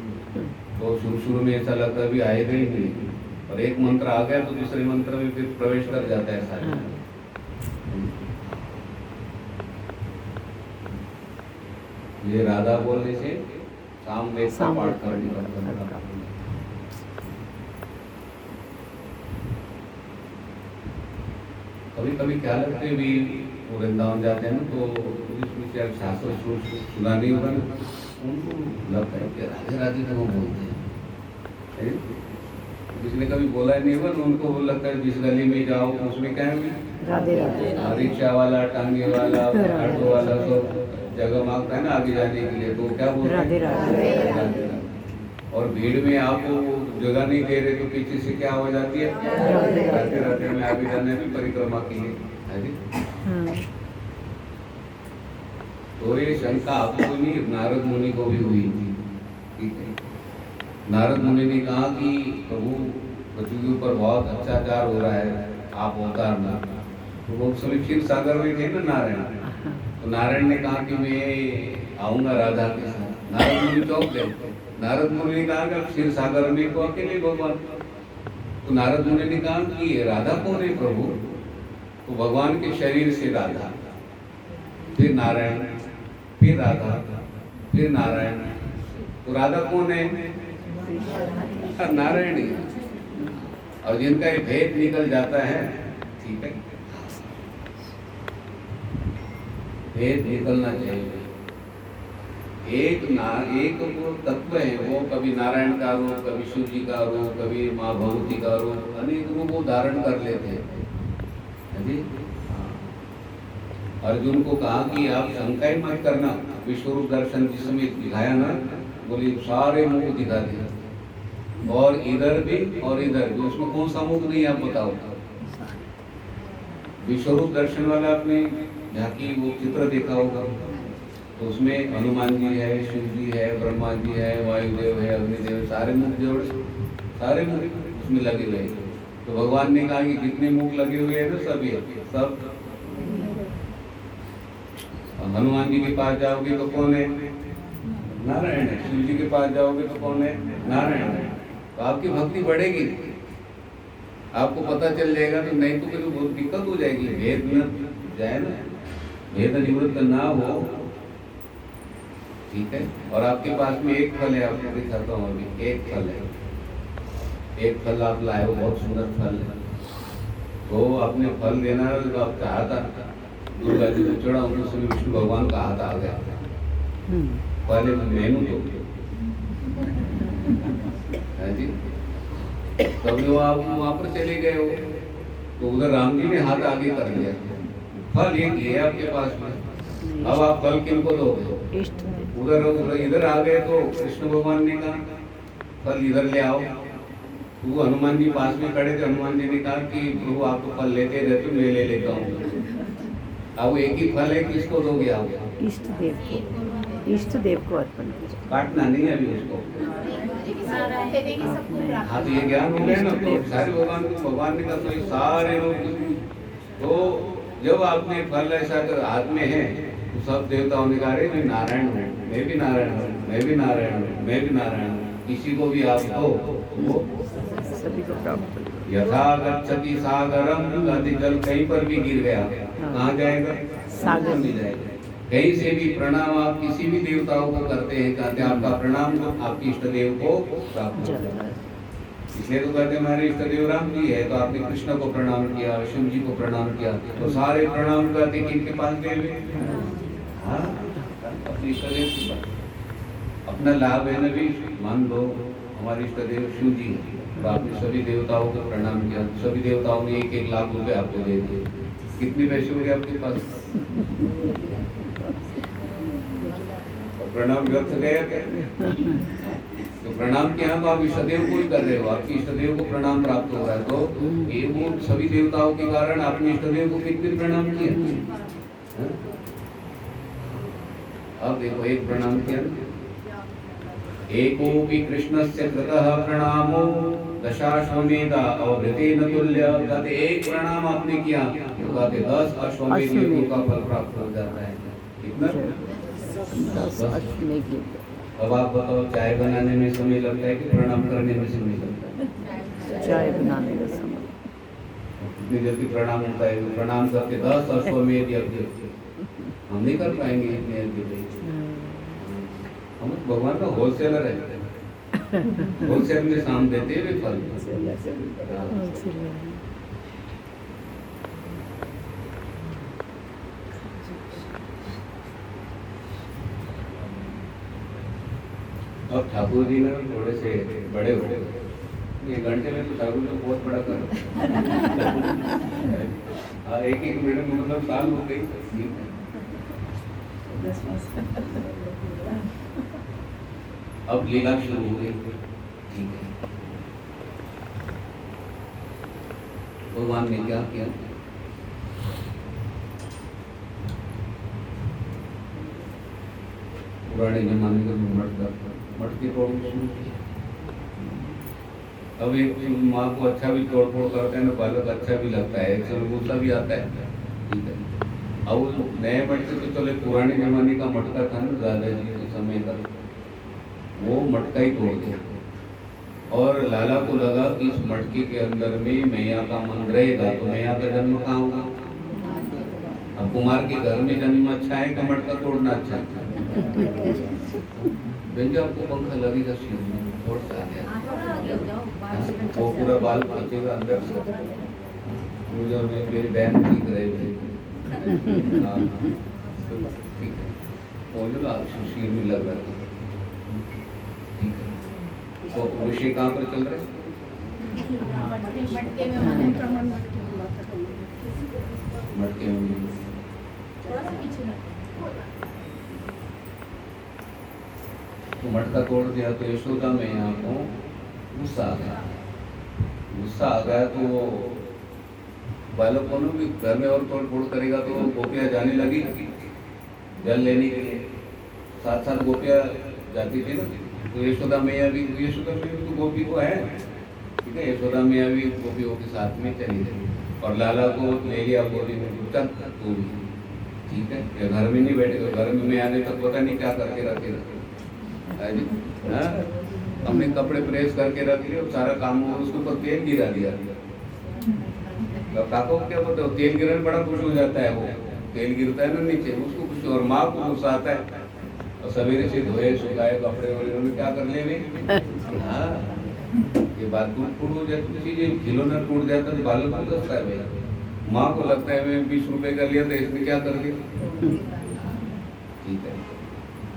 B: तो शुरू में ऐसा लगता है भी आएगा ही नहीं, और एक मंत्र आ गया तो दूसरे मंत्र में फिर प्रवेश कर जाता है सारे। ये राधा बोलने से साम वेद का पाठ करने का। कभी कभी क्या लगते भी वृंदावन जाते हैं ना तो शास्त्र सुना नहीं होगा ना, उनको लगता है कि राधे राधे तो वो बोलते हैं। जिसने कभी बोला नहीं होगा तो उनको वो लगता है जिस गली में जाओ उसमें क्या है
A: राधे राधे,
B: रिक्शा वाला, टांगे वाला, ऑटो वाला सब जगह मांगता है ना आगे जाने के लिए, तो क्या बोलते हैं राधे राधे। और भीड़ में आपको जगह नहीं दे रहे तो पीछे से क्या हो जाती है राधे राधे में आगे जाने में परिक्रमा के लिए है जी। तो ये शंका आपको नहीं नारद मुनि को भी हुई थी, ठीक है। नारद मुनि ने कहा कि प्रभु पृथ्वी के ऊपर बहुत अत्याचार हो रहा है, आप अवतार ना। तो वो समय क्षीर सागर में थे ना नारायण, तो नारायण ने कहा कि मैं आऊंगा राधा के साथ। नारद मुनि चौंक गए। नारद मुनि ने कहा कि क्षीर सागर में को अकेले भगवान। तो नारद मुनि ने कहा कि राधा कौन है प्रभु? तो भगवान के शरीर से राधा, फिर नारायण, फिर राधा, फिर नारायण। तो राधा कौन है? नारायण ही। और जिनका ये भेद निकल जाता है, ठीक है, भेद निकलना चाहिए। एक वो तत्व है, वो कभी नारायण का रूप, कभी शिव जी का रूप, कभी माँ भगवती का रूप, अनेक रूप वो धारण कर लेते हैं। अर्जुन को कहा कि आप शंका ही मत करना, विश्वरूप दर्शन जिस समय दिखाया ना, बोली सारे मुख दिखा दिया, और इधर भी और इधर भी, उसमें कौन सा मुख नहीं आप बताओ। विश्वरूप दर्शन वाला आपने झांकी वो चित्र देखा होगा, तो उसमें हनुमान जी है, शिव जी है, ब्रह्मा जी है, वायुदेव है, अग्निदेव, सारे मुख जोड़ सारे मुख उसमें लगे हुए हैं। तो भगवान ने कहा कि जितने मुख लगे हुए हैं ना सभी सब। हनुमान जी के पास जाओगे तो कौन है? नारायण है। शिव जी के पास जाओगे तो कौन है? नारायण है। तो आपकी भक्ति बढ़ेगी, आपको पता चल जाएगा। तो नहीं तो फिर बहुत दिक्कत हो जाएगी, भेद न जाए ना, भेद निवृत्त ना हो, ठीक है। और आपके पास में एक फल है, आपको दिखाता हूँ अभी। एक फल है, एक फल आप लाए हो, बहुत सुंदर फल है। तो आपने फल देना, तो आप कहा था दुर्गा जी को चढ़ाऊं, तो उसमें विष्णु भगवान का हाथ आ गया। पहले मैनू तो जी, तब जो आप वहां पर चले गए हो, तो उधर राम जी ने हाथ आगे कर दिया। फल एक है आपके पास में, अब आप फल किनको दोगे? उधर इधर आ गए तो कृष्ण भगवान ने कहा फल इधर ले आओ। तो वो हनुमान जी पास में खड़े थे, हनुमान जी ने कहा कि प्रभु आप तो फल लेते रहते, मैं ले लेता हूँ। अब एक ही फल है, किसको दोगे आप?
A: इष्ट देव को, इष्ट देव को अर्पण कीजिए।
B: काटना नहीं है अभी उसको। हाँ तो ये ज्ञान हो गया ना, तो सारे भगवान ने कहा तो सारे लोग। तो जब आपने फल ऐसा कर हाथ में है, तो सब देवताओं ने कहा अरे मैं नारायण हूँ, मैं भी नारायण हूँ, मैं भी नारायण हूँ, मैं भी नारायण हूँ। किसी को भी आप दो वो
A: सभी को प्राप्त।
B: यथा गच्छति सागरम, नदी जल कहीं पर भी गिर गया, कहाँ जाएगा? सागर में जाएगा। कहीं से भी प्रणाम आप किसी भी देवताओं को करते हैं, कहते हैं आपका प्रणाम आपके इष्ट देव को प्राप्त होता है। इसलिए तो कहते हैं हमारे इष्ट देव राम जी है, तो आपने कृष्ण को प्रणाम किया, शिव जी को प्रणाम किया, तो सारे प्रणाम करते किनके पास देवे? हाँ, अपने इष्ट देव के पास। अपना लाभ है ना भी, मान लो हमारे इष्ट देव शिव जी है, तो आपने सभी देवताओं को प्रणाम किया, सभी देवताओं ने 1-1 लाख रुपए आपको दे दिए। कितने पैसे हो गए आपके पास? प्रणाम व्यर्थ गया क्या? तो प्रणाम किया तो आप इष्टदेव को ही कर रहे हो, आपके इष्टदेव को प्रणाम प्राप्त हो रहा है। तो ये वो सभी देवताओं के कारण आपने इष्टदेव को कितने प्रणाम किया? अब देखो एक प्रणाम किया, एकोपि कृष्णस्य कृतः प्रणामो दशाश्वमेधा अवृतेन तुल्य। कहते एक प्रणाम आपने किया तो कहते 10 अश्वमेध का फल प्राप्त हो जाता है। कितना?
A: 10 अश्वमेध।
B: अब आप बताओ, चाय बनाने में समय लगता है कि प्रणाम करने में समय लगता है?
A: चाय बनाने का समय।
B: इतनी जल्दी प्रणाम होता है, प्रणाम करके 10 अश्वमेध यज्ञ हम नहीं कर पाएंगे इतने यज्ञ। हम भगवान का होलसेलर है, होलसेल में शाम देते हैं फल। अब ठाकुर जी ने थोड़े से बड़े हो गए, 1 घंटे में तो ठाकुर जी बहुत बड़ा कर एक मिनट में मतलब साल हो गई। अब लीला शुरू हो गई, ठीक है। भगवान ने क्या किया? पुराने जमाने का मटकी तोड़ना शुरू किया। अब एक माँ को अच्छा भी तोड़ फोड़ करते हैं ना, बालक अच्छा भी लगता है, एक गुस्सा भी आता है, ठीक है। अब नए मटके तो चले, पुराने जमाने का मटका था ना दादाजी के समय का, वो मटका ही तोड़ दिया। और लाला को लगा कि इस मटके के अंदर में मैया का मन रहेगा, तो मैया का जन्म कहाँ होगा? अब कुमार के घर में जन्म अच्छा है कि मटका तोड़ना अच्छा है? बेंजा आपको पंखा लगेगा सिर में, थोड़ा सा आ गया, वो पूरा बाल पहुंचेगा अंदर से। मुझे मेरी बहन ठीक रहे, ठीक है, बोलो सिर में लग रहा था, ठीक है। तो विषय कहाँ पर चल रहा है? मटके में तो मटका तोड़ दिया, तो यशोदा में यहाँ को गुस्सा आ गया। गुस्सा आ गया तो बालक को भी घर में और तोड़ फोड़ करेगा तो गोपियाँ जाने लगी जल लेने के लिए। साथ साथ गोपियाँ जाती थी ना, तो यशोदा मैया भी तो गोपी को है, ठीक है। यशोदा मैया भी गोपियों के साथ में चली गई और लाला को ले लिया गोदी में, चल तू भी, ठीक है। या घर में नहीं बैठे, घर में मैं आने तक पता नहीं क्या करके रखे रहते। हाँ, हमने कपड़े प्रेस करके रख लिए और सारा काम हो, उसके ऊपर तेल गिरा दिया। काको क्या बोलते हो, तेल गिरने बड़ा खुश हो जाता है, वो तेल गिरता है ना नीचे, उसको खुश, और माँ को गुस्सा आता है। और सवेरे से धोए सुखाए कपड़े और इन्होंने क्या कर लिए भाई। हाँ, ये बात टूट हो जाती, किसी खिलौना टूट जाता है तो बालक को लगता है भाई, माँ को लगता है मैं 20 रुपए का लिया था इसने क्या कर दिया, ठीक है।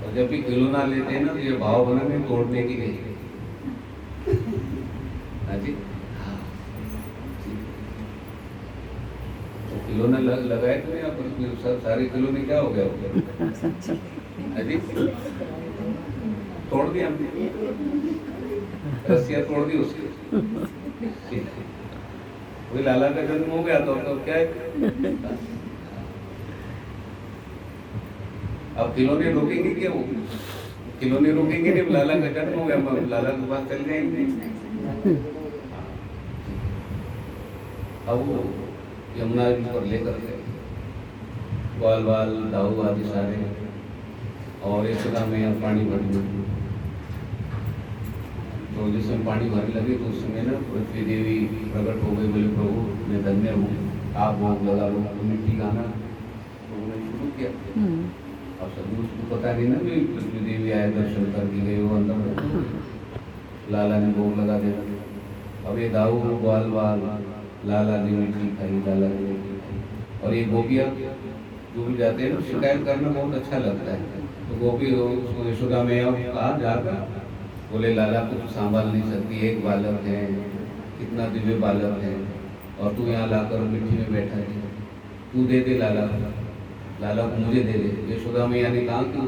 B: और जब भी खिलौना लेते हैं ना तो ये भाव बनाने तोड़ने की नहीं। हाँ जी, तो खिलौना लगाए तो यहाँ पर सारे खिलौने क्या हो गया, अजी तोड़ दिया हमने, रस्सियाँ तोड़ दी उसकी। वही लाला का जन्म हो गया तो क्या है, अब खिलौने रोकेंगे क्या, वो खिलौने रोकेंगे नहीं, लाला का जन्म हो गया, लाला के पास चल जाएंगे। अब वो यमुना पर लेकर गए ग्वाल बाल दाऊ आदि सारे, और यशोदा मैया पानी भरने, तो जिसमें पानी भरने लगे तो उस समय ना पृथ्वी देवी प्रकट हो गई, बोले प्रभु मैं धन्य हूँ, आप भोग लगा लो, मिट्टी गाना तो उन्होंने शुरू किया। अब सभी उसको पता नहीं ना भी पृथ्वी देवी आए, दर्शन करके गए वो अंदर, लाला ने भोग लगा दिया। अब ये दाऊ ग्वाल बाल, लाला ने मिट्टी खाई, लाला ने मिट्टी खाई, और ये गोपियाँ जो भी जाते हैं ना शिकायत करना बहुत अच्छा लगता है। तो गोपी उसको यशोदा मैया कहा जाकर, बोले लाला को संभाल नहीं सकती, एक बालक है, कितना दिव्य बालक है, और तू यहाँ लाकर मिट्टी में बैठा है, तू दे दे लाला को मुझे दे दे। यशोदा मैया ने कहा कि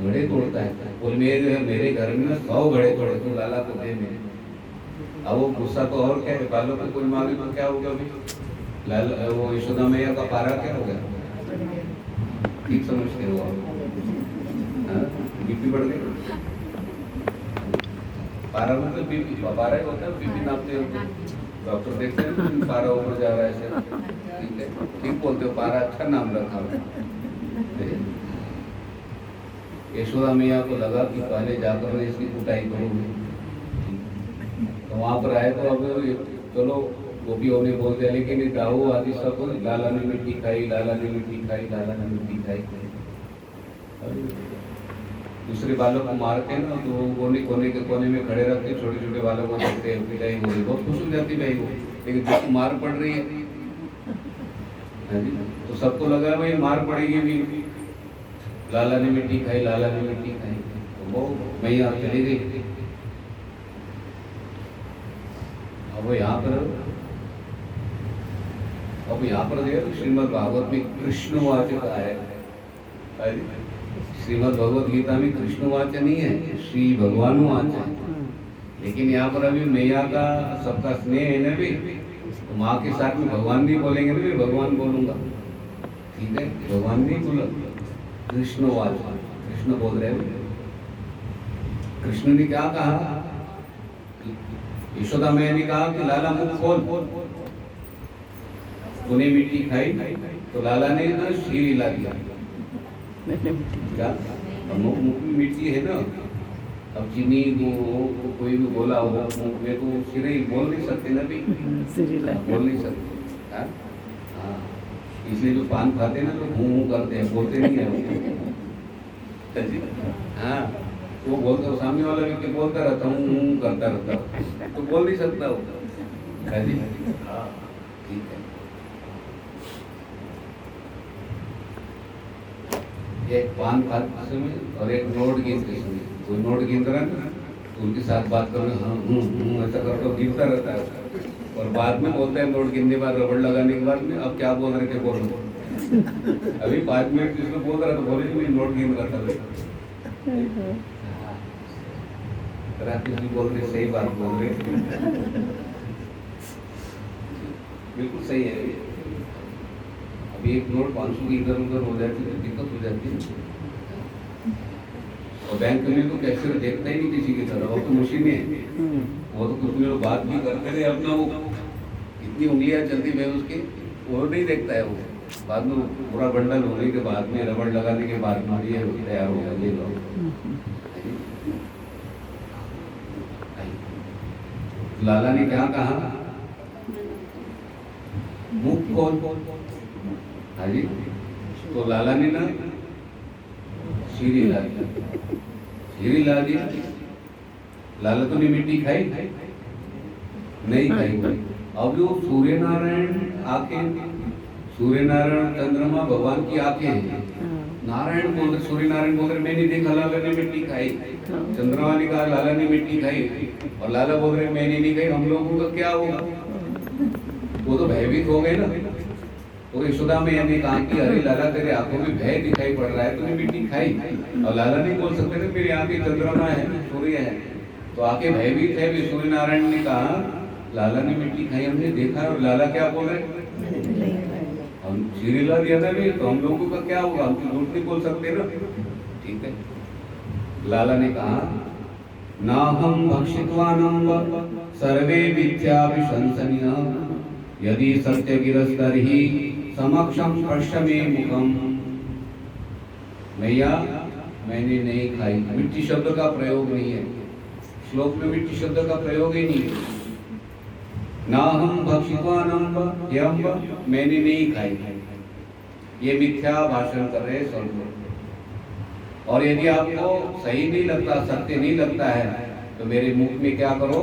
B: घड़े तोड़ता है, बोले मेरे घर में ना 100 घड़े तोड़े, तू लाला को दे मेरे। अब वो गुस्सा तो और क्या है, बालों को कोई मांगे तो क्या होगा अभी, लाला वो यशोदा मैया का पारा क्या हो गया, ठीक समझते हो आप, बीपी बढ़ गई। पारा मतलब बीपी, पारा ही होता है, बीपी नापते हो, डॉक्टर देखते हैं पारा ऊपर जा रहा है ऐसे, ठीक है, ठीक बोलते हो, पारा अच्छा नाम रखा। यशोदा मैया को लगा कि पहले जाकर मैं इसकी कुटाई करूँगी, तो वहाँ पर आए तो अब चलो गोपियों ने बोल दिया, लेकिन दाऊ आदि सब लाला ने मिट्टी खाई, लाला ने मिट्टी खाई, लाला ने मिट्टी खाई। दूसरे बालों को मारते हैं ना तो वो कोने के कोने में खड़े रहते, छोटे छोटे बालों को देखते हैं, पिटाई हो रही, बहुत खुश हो जाती भाई वो, लेकिन जब मार पड़ रही है तो सबको लगा भाई मार पड़ेगी भी, लाला ने मिट्टी खाई, लाला ने मिट्टी खाई, तो वो मैया चली गई। अब यहाँ पर देखो श्रीमद् भागवत में कृष्णवाच का है, श्रीमद् भगवत गीता में कृष्णवाच नहीं है, श्री भगवान वाच है। लेकिन यहाँ पर अभी मैया का सबका स्नेह है ना भी, तो माँ के साथ में भगवान नहीं बोलेंगे ना, भी भगवान बोलूंगा, ठीक है, भगवान नहीं बोला, कृष्णवाच, कृष्ण बोल रहे हैं। कृष्ण ने क्या कहा, यशोदा मैया ने कहा कि लाला मुख खोल, तूने मिट्टी खाई तो लाला ने ना श्री ला दिया, क्या मुख में मिट्टी है ना, अब चीनी को कोई भी बोला हो मुख में तो सिर ही बोल नहीं सकते ना भी, बोल नहीं सकते। हाँ, इसलिए जो पान खाते हैं ना तो मुँह करते हैं, बोलते नहीं है। हाँ, वो बोलता, सामने वाला व्यक्ति बोलता रहता हूँ करता रहता, तो बोल नहीं सकता वो, जी हाँ, ठीक है। एक पान खाते समय और एक नोट गिनते समय, कोई नोट गिनता रहता है तो उनके साथ बात करना, हाँ ऐसा करता हो, गिनता रहता है, और बाद में बोलता है नोट गिनने के बाद, रबड़ लगाने के बाद में, अब क्या बोल रहे थे बोलो, अभी 5 मिनट जिसमें बोल रहा था बोले मैं नोट गिन रहा था, राकेश जी बोल रहे सही बात बोल रहे, बिल्कुल सही है। अभी एक नोट 500 की इधर उधर हो जाती है, दिक्कत हो जाती है। और बैंक में तो कैसे देखता ही नहीं किसी की तरह, वो तो मशीन है, वो तो कुछ लोग बात भी करते रहे अपना, वो इतनी उंगलियां चलती है उसकी, वो नहीं देखता है। वो बाद में पूरा बंडल होने के बाद में, रबड़ लगाने के बाद में ये तैयार हो गया, ये लो। लाला ने क्या कहा, मुख खोल। हाँ जी, तो लाला ने ना शीरी ला दी, शीरी ला दी। लाला तो ने मिट्टी खाई नहीं खाई। अब जो सूर्य नारायण आके, सूर्य नारायण चंद्रमा भगवान की आंखें हैं। नारायण बोल रहे, सूर्य नारायण बोल रहे मैं नहीं देखा लाला ने मिट्टी खाई। चंद्रमा ने कहा लाला ने मिट्टी खाई, और लाला बोल रहे मैंने नहीं खाई। हम लोगों का क्या होगा? वो तो भयभीत हो गए ना। तो यशोदा मैया ने कहा कि अरे लाला तेरे आंखों में भय दिखाई पड़ रहा है, तूने मिट्टी खाई। और लाला नहीं बोल सकते थे मेरी आंखें चंद्रमा है, सूर्य है, तो आंखें भयभीत है भी। सूर्य नारायण ने कहा लाला ने मिट्टी खाई, हमने देखा। और लाला क्या बोल रहे, हम शीरी ला दिया था भी, तो हम लोगों का क्या होगा? हम तो झूठ नहीं बोल सकते ना। ठीक है, लाला ने कहा ना हम भक्षित्वानं सर्वे विद्याभिशंसनिनः यदि सत्य गिरस्तर्हि समक्षम पश्य मे मुखम। मैया मैंने नहीं खाई, मिट्टी शब्द का प्रयोग नहीं है श्लोक में, मिट्टी शब्द का प्रयोग ही नहीं है। ना हम भक्षित्वानं यम, मैंने नहीं खाई, ये मिथ्या भाषण कर रहे सब लोग। और यदि आपको सही नहीं लगता, सत्य नहीं लगता है, तो मेरे मुख में क्या करो।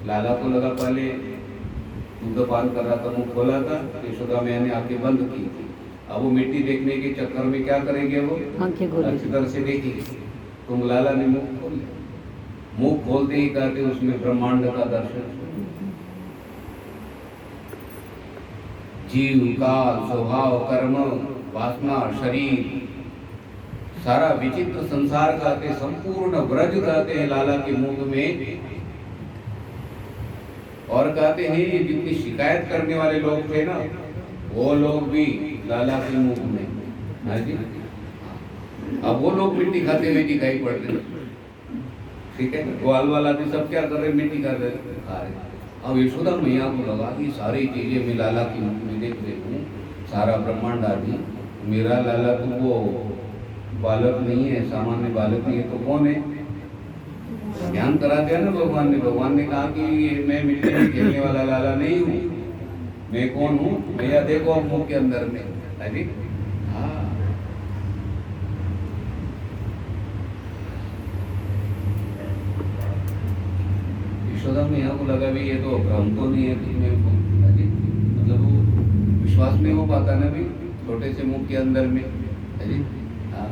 B: लाला को लगा पहले दूध पान कर रहा था, मुंह खोला था, यशोदा मैया ने आंखें बंद की थी। अब वो मिट्टी देखने के चक्कर में क्या करेंगे, वो अच्छी तरह से देखेंगे। तुम लाला ने मुंह खोल लिया, मुंह खोलते ही कहते उसमें ब्रह्मांड का दर्शन। जीव, काल, स्वभाव, कर्म, वासना, शरीर, सारा विचित्र संसार कहते, संपूर्ण व्रज कहते हैं लाला के मुख में। और कहते हैं ये जितनी शिकायत करने वाले लोग थे ना, वो लोग भी लाला के मुख में। हाँ जी, अब वो लोग मिट्टी खाते हुए दिखाई पड़ रहे। ठीक है, ग्वाल वाला भी सब क्या कर रहे, मिट्टी खा रहे। अब यशोदा मैया को लगा कि सारी चीजें मैं लाला की मुख में देख रही हूँ, सारा ब्रह्मांड आदि। मेरा लाला तो वो बालक नहीं है, सामान्य बालक नहीं है, तो कौन है? ज्ञान करा दिया ना भगवान ने। भगवान ने कहा कि मैं मिट्टी में खेलने वाला लाला नहीं हूँ, मैं कौन हूँ? मैया देखो अब मुंह के अंदर में। अरे हाँ, यशोदा मैया को लगा भी ये तो भ्रम तो नहीं है मतलब वो विश्वास नहीं हो पाता ना भी, छोटे से मुंह के अंदर में। अरे हाँ,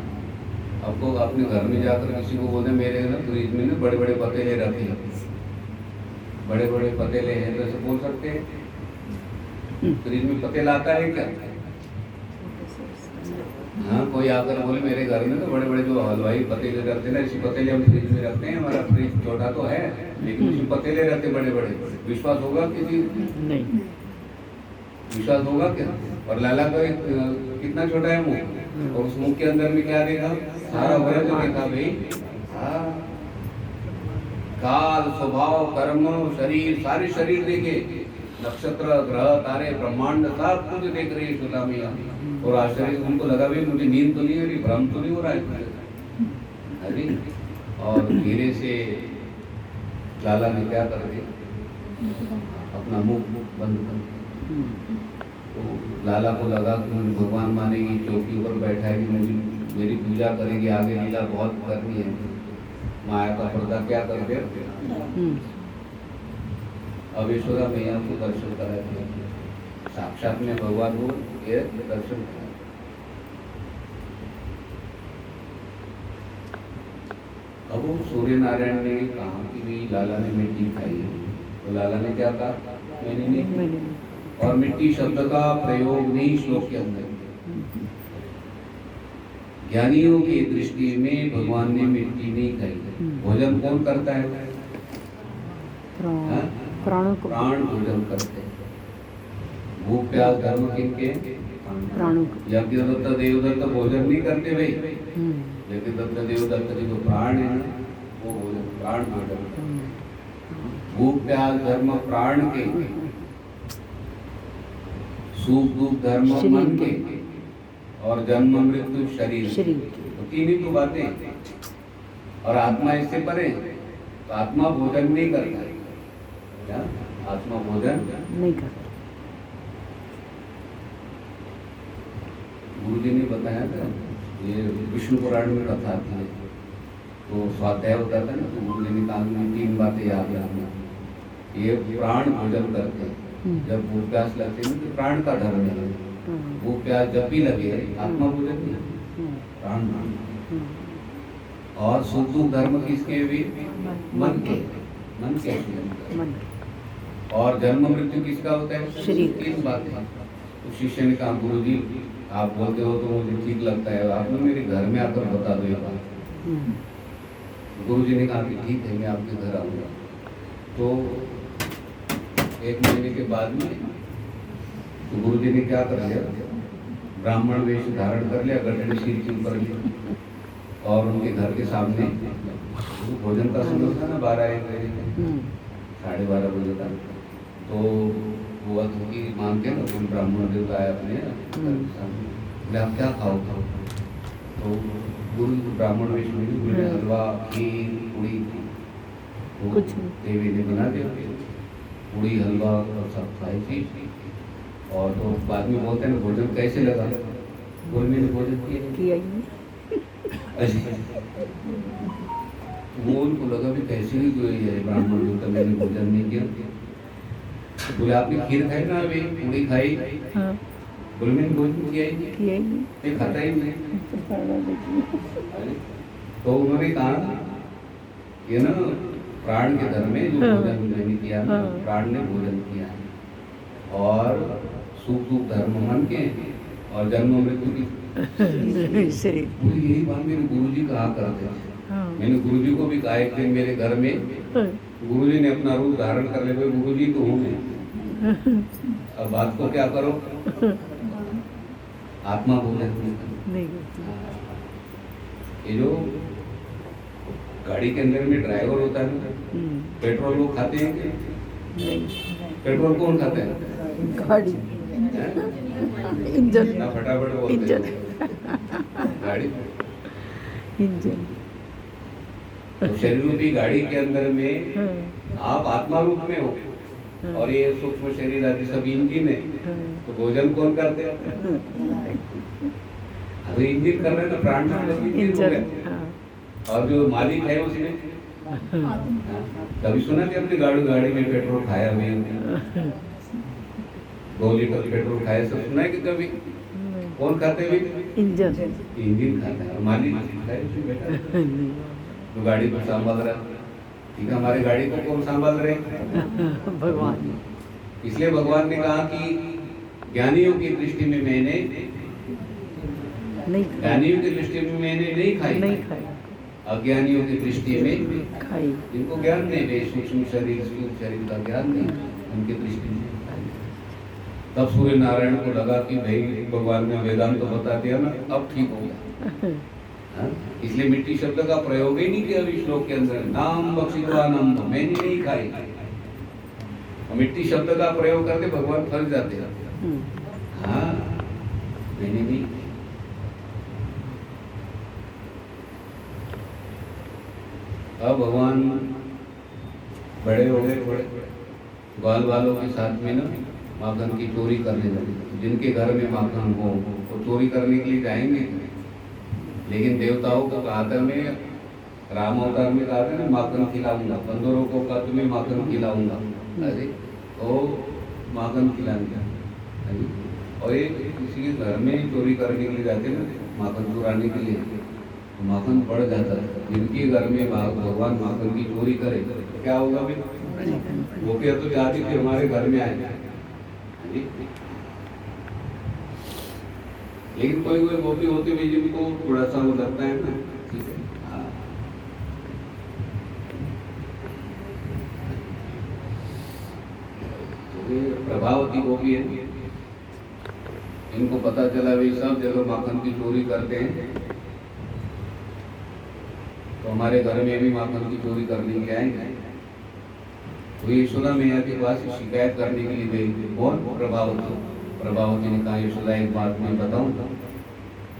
B: आपको अपने घर में जाकर किसी को बोलते मेरे ना फ्रिज में ना बड़े बड़े पतीले रखे हैं, बड़े बड़े पतीले हैं, तो ऐसे बोल सकते हैं? फ्रिज में पतीला आता है क्या? हाँ, कोई आकर बोले मेरे घर में तो बड़े बड़े जो हलवाई पतीले रखते हैं ना, इसी पतीले हम फ्रिज में रखते हैं, हमारा फ्रिज छोटा तो है लेकिन उसमें पतीले रहते बड़े बड़े। विश्वास होगा किसी? नहीं विश्वास होगा क्या? और लाला का कितना छोटा है मुंह, और उस मुंह के अंदर में क्या देखा? सारा व्रज देखा भाई। काल, स्वभाव, कर्म, शरीर, सारे शरीर देखे, नक्षत्र, ग्रह, तारे, ब्रह्मांड सब कुछ देख रही है यशोदा मैया। और आश्चर्य उनको लगा भी मुझे नींद तो नहीं हो रही, भ्रम तो नहीं हो रहा है। अरे और धीरे से लाला ने क्या कर दिया, अपना मुंह बंद कर दिया। तो लाला को लगा कि मुझे भगवान मानेगी, चौकी पर बैठा है कि मुझे मेरी पूजा करेगी, आगे लीला बहुत करनी है, माया का पर्दा क्या कर दे। अब यशोदा मैया को दर्शन कराते, साक्षात में भगवान को ये दर्शन करा। अब वो सूर्य नारायण ने कहा कि भी लाला ने मिट्टी खाई है, तो लाला ने क्या कहा, मैंने नहीं। और मिट्टी शब्द का प्रयोग नहीं श्लोक के अंदर। ज्ञानियों की दृष्टि में भगवान ने मिट्टी नहीं खाई। भोजन कौन करता है? प्राण भोजन करते हैं। भूख प्यास धर्म किनके?
A: प्राणों को।
B: यज्ञदत्त देवदत्त भोजन नहीं करते भाई, यज्ञदत्त देवदत्त जी जो प्राण है ना, वो भोजन प्राण भोजन। भूख प्यास धर्म प्राण के, सुख दुख धर्म मन के, और जन्म मृत्यु शरीर। तो तीन ही तो बातें। और आत्मा इससे परे, तो आत्मा भोजन नहीं करता। क्या आत्मा भोजन
A: नहीं करता।
B: गुरु जी ने बताया था, ये विष्णु पुराण में कथा आती है, तो स्वाध्याय होता था ना, तो गुरु जी ने कहा कि 3 बातें याद रखना। ये प्राण भोजन करते हैं, जब भूख प्यास लगती है तो प्राण का धर्म है। भूख प्यास जब भी लगे आत्मा भोजन नहीं, प्राण भोजन। और सुख दुख धर्म किसके भी? मन के, मन के। और जन्म मृत्यु किसका होता है?
A: शरीर।
B: 3 बातें। तो शिष्य ने कहा गुरु जी आप बोलते हो तो मुझे ठीक लगता है, आप ना मेरे घर में आकर बता दो ये बात। गुरु जी ने कहा कि ठीक है, मैं आपके घर आऊँगा। तो 1 महीने के बाद में तो गुरु जी ने क्या कर लिया, ब्राह्मण वेश धारण कर लिया, गठड़ी सिर के ऊपर लिया, और उनके घर के सामने, तो भोजन का समय था ना 12-1 बजे, 12:30 बजे तक, तो वो अतिथि मानते हैं ना, कोई ब्राह्मण देवता आया अपने घर के सामने, बोले आप क्या खाओ? तो गुरु ब्राह्मण वेश में बोले हलवा, खीर, पूड़ी, तो देवी ने बना दिया पूड़ी हलवा और सब खाई थी। और तो बाद में बोलते हैं भोजन कैसे लगा? बोल मैंने भोजन किया ही नहीं। वो उनको लगा भी कैसे ही जो है ब्राह्मण जो तो मैंने भोजन नहीं किया। तो बोले आपने खीर खाई ना, अभी पूड़ी खाई? हाँ। बोले मैंने भोजन किया ही नहीं, मैं खाता ही नहीं। तो उन्होंने कहा ये ना प्राण के धर्म में जो भोजन मैंने किया ना, प्राण ने भोजन किया है। और सुख दुख धर्म मन के, और जन्म मृत्यु की शरीर। यही बात मेरे गुरुजी कहा करते थे। मैंने गुरुजी को भी कहा एक दिन मेरे घर में, गुरुजी ने अपना रूप धारण कर लिया, गुरुजी तो हूँ मैं, अब बात को क्या करो, आत्मा भोजन नहीं। ये जो गाड़ी के अंदर में ड्राइवर होता है ना, पेट्रोल लोग खाते हैं क्या? पेट्रोल कौन खाता है?
A: गाड़ी, इंजन
B: ना फटाफट बोलते हैं गाड़ी,
A: इंजन।
B: तो शरीर रूपी गाड़ी के अंदर में आप आत्मा रूप में हो, और ये सूक्ष्म शरीर आदि सब इंजन है। तो भोजन कौन करते हैं? अभी इंजन कर रहे हैं ना, प्राण इंजन। और जो मालिक है उसने कभी सुना कि अपनी गाड़ी में पेट्रोल खाया भी? 2 लीटर पेट्रोल खाया, सब सुना है कि कभी? कौन खाते हुए? इंजन खाता है, मालिक खाए बेटा। तो गाड़ी को संभाल रहा, ठीक है, हमारे गाड़ी को कौन संभाल रहे? भगवान। इसलिए भगवान ने कहा कि ज्ञानियों की दृष्टि में मैंने नहीं खाई, अज्ञानियों की दृष्टि में खाई। इनको ज्ञान नहीं है, सूक्ष्म शरीर स्थूल शरीर का ज्ञान नहीं, उनकी दृष्टि में। तब सूर्य नारायण को लगा कि भाई भगवान ने वेदांत तो बता दिया ना, अब ठीक हो गया। इसलिए मिट्टी शब्द का प्रयोग ही नहीं किया इस श्लोक के अंदर। नाम बक्षित्वानंद, मैंने नहीं खाई। मिट्टी शब्द का प्रयोग करके भगवान फंस जाते हैं। हाँ, मैंने नहीं। अब भगवान बड़े हो गए, ग्वाल वालों के साथ में ना माखन की चोरी करने लगे। जिनके घर में माखन हो वो चोरी करने के लिए जाएंगे, लेकिन देवताओं को कहा था, मैं राम अवतार में कहा था ना, माखन खिलाऊंगा, बंदरों को कहा तुम्हें माखन खिलाऊंगा। अरे तो माखन खिलाएंगे। और ये किसी के घर में चोरी करने के लिए जाते ना, माखन चुराने के लिए, तो माखन बढ़ जाता है। जिनके घर में भगवान माखन की चोरी करे तो क्या होगा भाई? गोपियां तो चाहती थी हमारे घर में आए, लेकिन कोई कोई गोपी होती है जिनको थोड़ा सा वो लगता है ना, ठीक है, हाँ। तो प्रभावती गोपी है, इनको पता चला भाई सब जगह माखन की चोरी करते हैं, तो हमारे घर में भी माखन की चोरी करने के आएंगे। तो यशोदा मैया के पास शिकायत करने के लिए गई। कौन? प्रभावती। प्रभावती ने कहा यशोदा एक बात मैं बताऊं,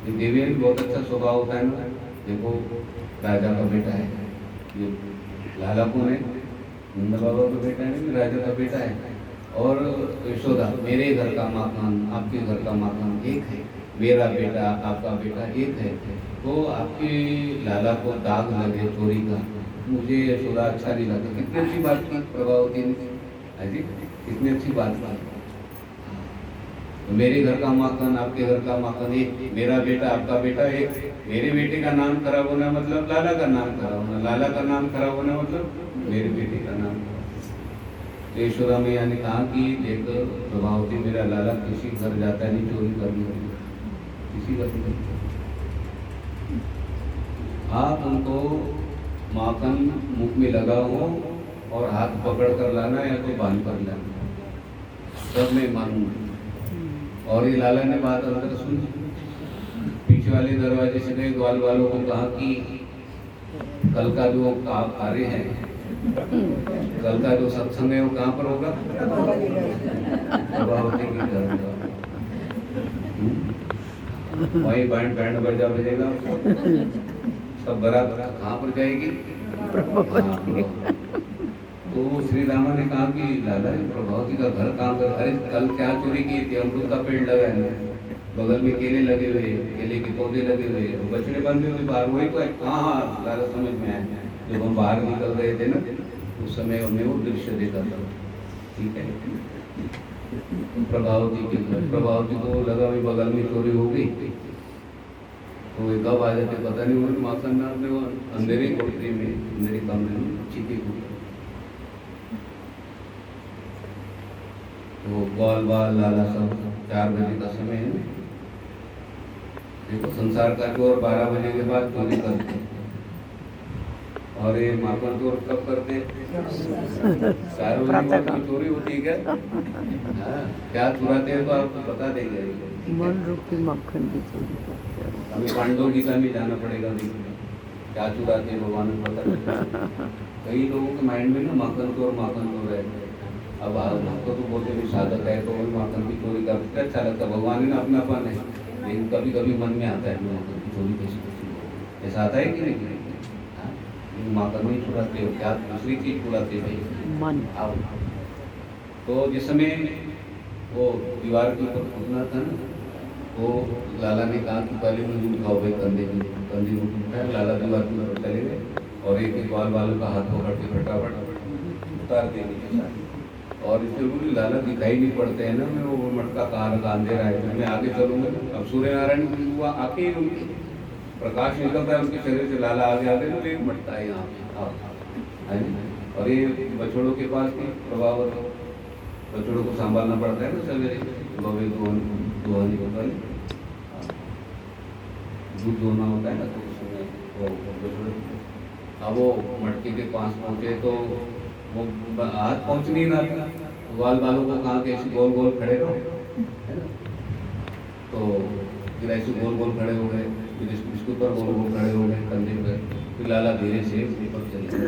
B: ये देवी भी बहुत अच्छा स्वभाव होता है ना, देखो राजा का बेटा है, ये लाला कौन है? नंद बाबा का बेटा है, राजा का बेटा है। और यशोदा, मेरे घर का माखन आपके घर का माखन एक है, मेरा बेटा आपका बेटा एक है, तो आपके लाला को दाग लगे चोरी का, मुझे यशोदा अच्छा नहीं लगता। कितनी अच्छी बात की प्रभावती ने, अजी कितनी अच्छी बात की। तो मेरे घर का माखन आपके घर का माखन एक, मेरा बेटा आपका बेटा एक, मेरे बेटे का नाम खराब होना मतलब लाला का नाम खराब होना, लाला का नाम खराब होना मतलब मेरे बेटे का नाम। तो यशोदा मैया ने कहा कि देख प्रभावती, मेरा लाला किसी घर जाता नहीं चोरी करने, किसी घर नहीं। आप उनको माखन मुख में लगा हो और हाथ पकड़ कर लाना या तो बांध कर लाना, तब मैं मानूंगा। और ये लाला ने बात अंदर सुनी, पीछे वाले दरवाजे से गए, ग्वाल वालों को कहा कि कल का जो कार्य है, कल का जो सत्संग है वो कहाँ पर होगा? प्रभावती के घर होगा। वही बैंड बजा बजेगा, सब बारात कहाँ पर जाएगी? तो श्री रामा ने कहा कि लाला प्रभावती का घर कहाँ पर? अरे कल क्या चोरी की थी? अमरूद का पेड़ लगा है, बगल में केले लगे हुए, केले के पौधे लगे हुए, बछड़े बंधे हुए बाहर, वही तो। हाँ लाला समझ में आया, जब हम बाहर निकल रहे थे ना उस समय हमने वो दृश्य देखा था। ठीक है, प्रभावती के घर, प्रभावती को लगा भी बगल में चोरी हो गई, तो वे कब आ जाते पता नहीं। उन्होंने माखननाथ ने वो अंधेरे कोठरी में, अंधेरे कमरे में छिपी हुई, तो बाल बाल लाला सब 4 बजे का समय है, देखो संसार का चोर 12 बजे के बाद चोरी करते हैं, और ये माखन चोर कब करते हैं? 4 बजे की चोरी होती है क्या? हाँ, क्या चुराते हैं तो आपको बता देंगे।
A: मन रूपी मक्खन की चोरी करते हैं।
B: हमें पांडव गीता में जाना पड़ेगा, क्या चुराते हैं भगवान को पता। कई लोगों के माइंड में ना माखन चोर है। अब हमको तो बोलते भी साधक है तो माखन की चोरी करते अच्छा लगता है, भगवान ने अपनापन है, लेकिन कभी कभी मन में आता है माखन की चोरी कैसी, ऐसा आता है कि नहीं? माखन नहीं चुराते हो क्या, दूसरी चीज चुराते भाई
A: मन।
B: आओ। तो जिस समय वो दीवार के ऊपर कूदना था ना, वो लाला ने कहा कि पहले मुझे उठाओ भाई, कंधे में उठाया, लाला दीवार के ऊपर चले गए और एक बाल वालों का हाथ पकड़ के फटाफट उतार देंगे। और इससे बोली लाला दिखाई नहीं पड़ते हैं ना, मैं वो मटका कहाँ रखा, अंधेरा है, मैं आगे चलूंगा। अब सूर्य नारायण हुआ आके ही उनकी प्रकाश निकलता है उनके शरीर से, लाला आगे आगे तो एक मटका है यहाँ पे। और ये बछड़ों के पास भी प्रभाव, बछड़ों को संभालना पड़ता है ना सवेरे, बवे दुहानी को पहले दूध धोना होता है ना, तो उसमें वो बछड़े, अब वो मटके के पास पहुँचे तो वो हाथ पहुँच नहीं रहा था, बाल बालों को कहा कि ऐसे गोल गोल खड़े रहो, है ना। तो फिर ऐसे गोल गोल खड़े हो गए, फिर इसके ऊपर गोल गोल खड़े हो गए कंधे पे। फिर लाला धीरे से ऊपर चले गए,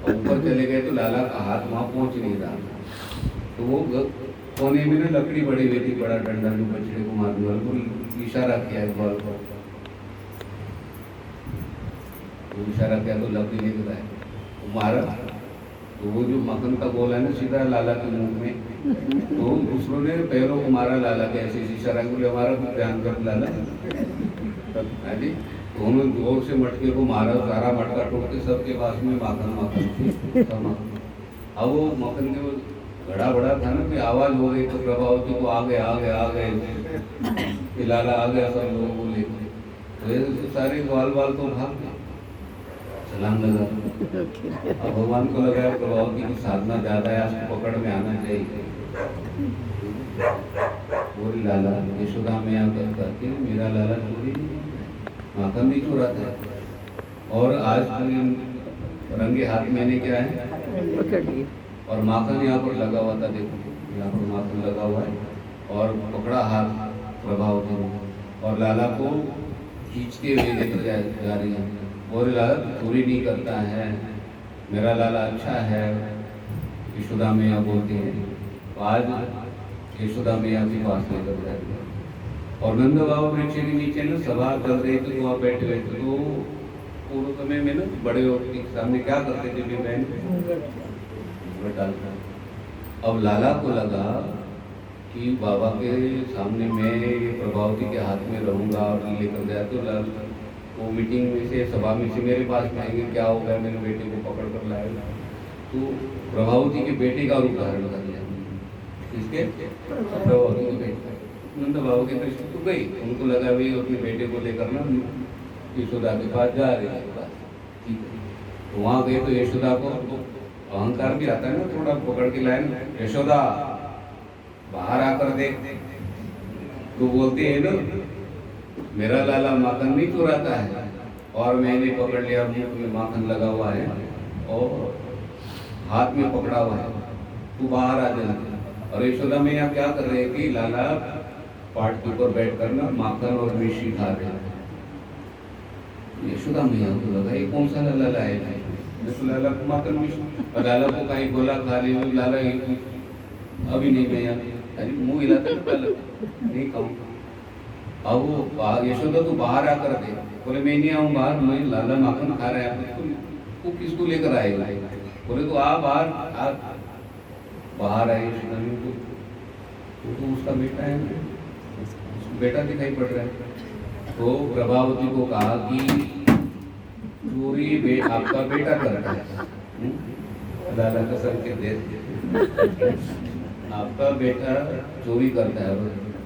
B: और ऊपर चले गए तो लाला का हाथ वहाँ पहुँच नहीं रहा था। तो वो कोने में ना लकड़ी बड़ी हुई थी, बड़ा डंडा जो बछड़े को मारने वाला, वो इशारा किया एक बार को, इशारा किया तो लकड़ी निकला है, वो मारा। तो वो जो मक्खन का गोला है ना सीधा लाला के मुंह में, तो दूसरों ने पैरों को मारा लाला के, ऐसे इशारा बोले हमारा ध्यान कर लाला जी। तो उन्होंने जोर से मटके को मारा, सारा मटका टूट के सबके पास में माखन। अब वो मक्खन के घड़ा बड़ा था ना कि आवाज हो गई, तो प्रभावती को आ गए लाला आ गया सब लोगों को लेकर, तो सारे ग्वाल बाल तो भाग गए, सलाम लगा। अब भगवान को लगाया प्रभावती की साधना ज्यादा है, आपको पकड़ में आना चाहिए। बोली लाला यशोदा मैया करके मेरा लाला चोरी माखन नहीं चुराता है, और आज रंगे हाथ मैंने क्या है, और माखन यहाँ पर लगा हुआ था, देखो यहाँ पर माखन लगा हुआ है, और पकड़ा हाथ प्रभावती और लाला को खींचते हुए लेकर जा रही है। और लाला चोरी नहीं करता है, मेरा लाला अच्छा है। यशोदा मैया बोलती है। तो आज यशोदा मैया के पास लेकर जा रही है और नंद बाबा वृक्ष के नीचे ना सभा चल रही थी, वहाँ बैठे हुए थे। तो पूर्व समय में ना बड़े व्यक्ति के सामने क्या करते थे भी बहन डालता। अब लाला को लगा कि बाबा के सामने मैं ये प्रभावती के हाथ में रहूंगा और लेकर गया तो लाला वो मीटिंग में से सभा में से मेरे पास में आएंगे, क्या हो गया मेरे बेटे को पकड़ कर लाएगा। तो प्रभावती के बेटे का रूप धारण कर लिया। इसके प्रभावती के बेटे नंद बाबा की दृष्टि तो गई, उनको लगा भाई अपने बेटे को लेकर ना यशोदा के पास जा रहे हैं। ठीक है, तो वहाँ गए तो यशोदा को अहंकार भी आता है ना, थोड़ा पकड़ के लाए ना, यशोदा बाहर आकर देख। तो बोलते हैं ना मेरा लाला माखन नहीं चुराता है और मैंने पकड़ लिया, मुंह में माखन लगा हुआ है और हाथ में पकड़ा हुआ है, तू बाहर आ जाना। और यशोदा मैया क्या कर रहे थी, लाला पाट के ऊपर बैठ कर ना माखन और मिश्री खा रहे हैं। यशोदा मैया को लगा ये कौन सा लाला लाया है, तो लाला को माखन मिश्री और लाला को कहीं बोला खा ले, लाला अभी नहीं मैया, अरे मुंह हिलाता ना लाला नहीं खाऊंगा। अब वो यशोदा तो बाहर आकर दे, बोले मैं नहीं आऊँ बाहर, मैं लाला माखन खा रहा है, तो किसको लेकर आएगा। बोले तो आ बाहर आए यशोदा में, तो उसका बेटा है, उसको बेटा दिखाई पड़ रहा है। तो प्रभावती को कहा कि चोरी आपका बेटा करता है। लाला का संकेत दे आपका बेटा चोरी करता है।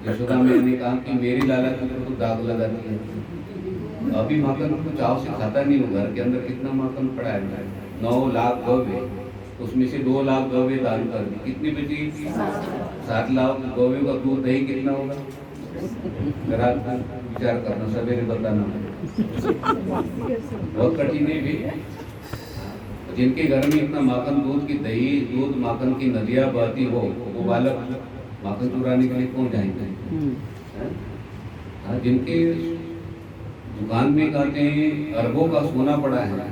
B: यशोदा मैंने कहा कि मेरी लाला के ऊपर तो दाग लगाती है, अभी माखन को चाव से खाता नहीं हूँ। घर के अंदर कितना माखन पड़ा है, 9 लाख गौवे, उसमें से 2 लाख गौवे दान कर दी, कितनी बची 7 लाख गौवे का दूध दही कितना होगा, जरा विचार करना, सवेरे बताना। बहुत कठिन है भी, जिनके घर में इतना माखन दूध की दही दूध माखन की नदियाँ बहती हो, वो बालक माखन चुराने के लिए कौन जाएंगे। जिनके दुकान में कहते हैं अरबों का सोना पड़ा है,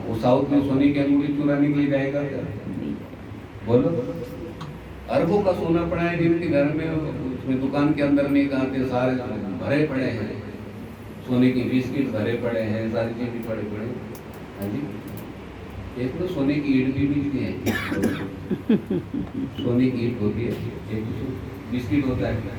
B: वो साउथ में सोने की अंगूठी चुराने के लिए जाएगा क्या, बोलो। अरबों का सोना पड़ा है जिनके घर में, उसमें दुकान के अंदर में कहते सारे भरे पड़े हैं, सोने की बिस्किट भरे पड़े हैं, सारी चीजें पड़े पड़े। हाँ जी, एक तो सोने की ईट भी मिलती है, सोने की ईट होती है, एक बिस्किट होता है।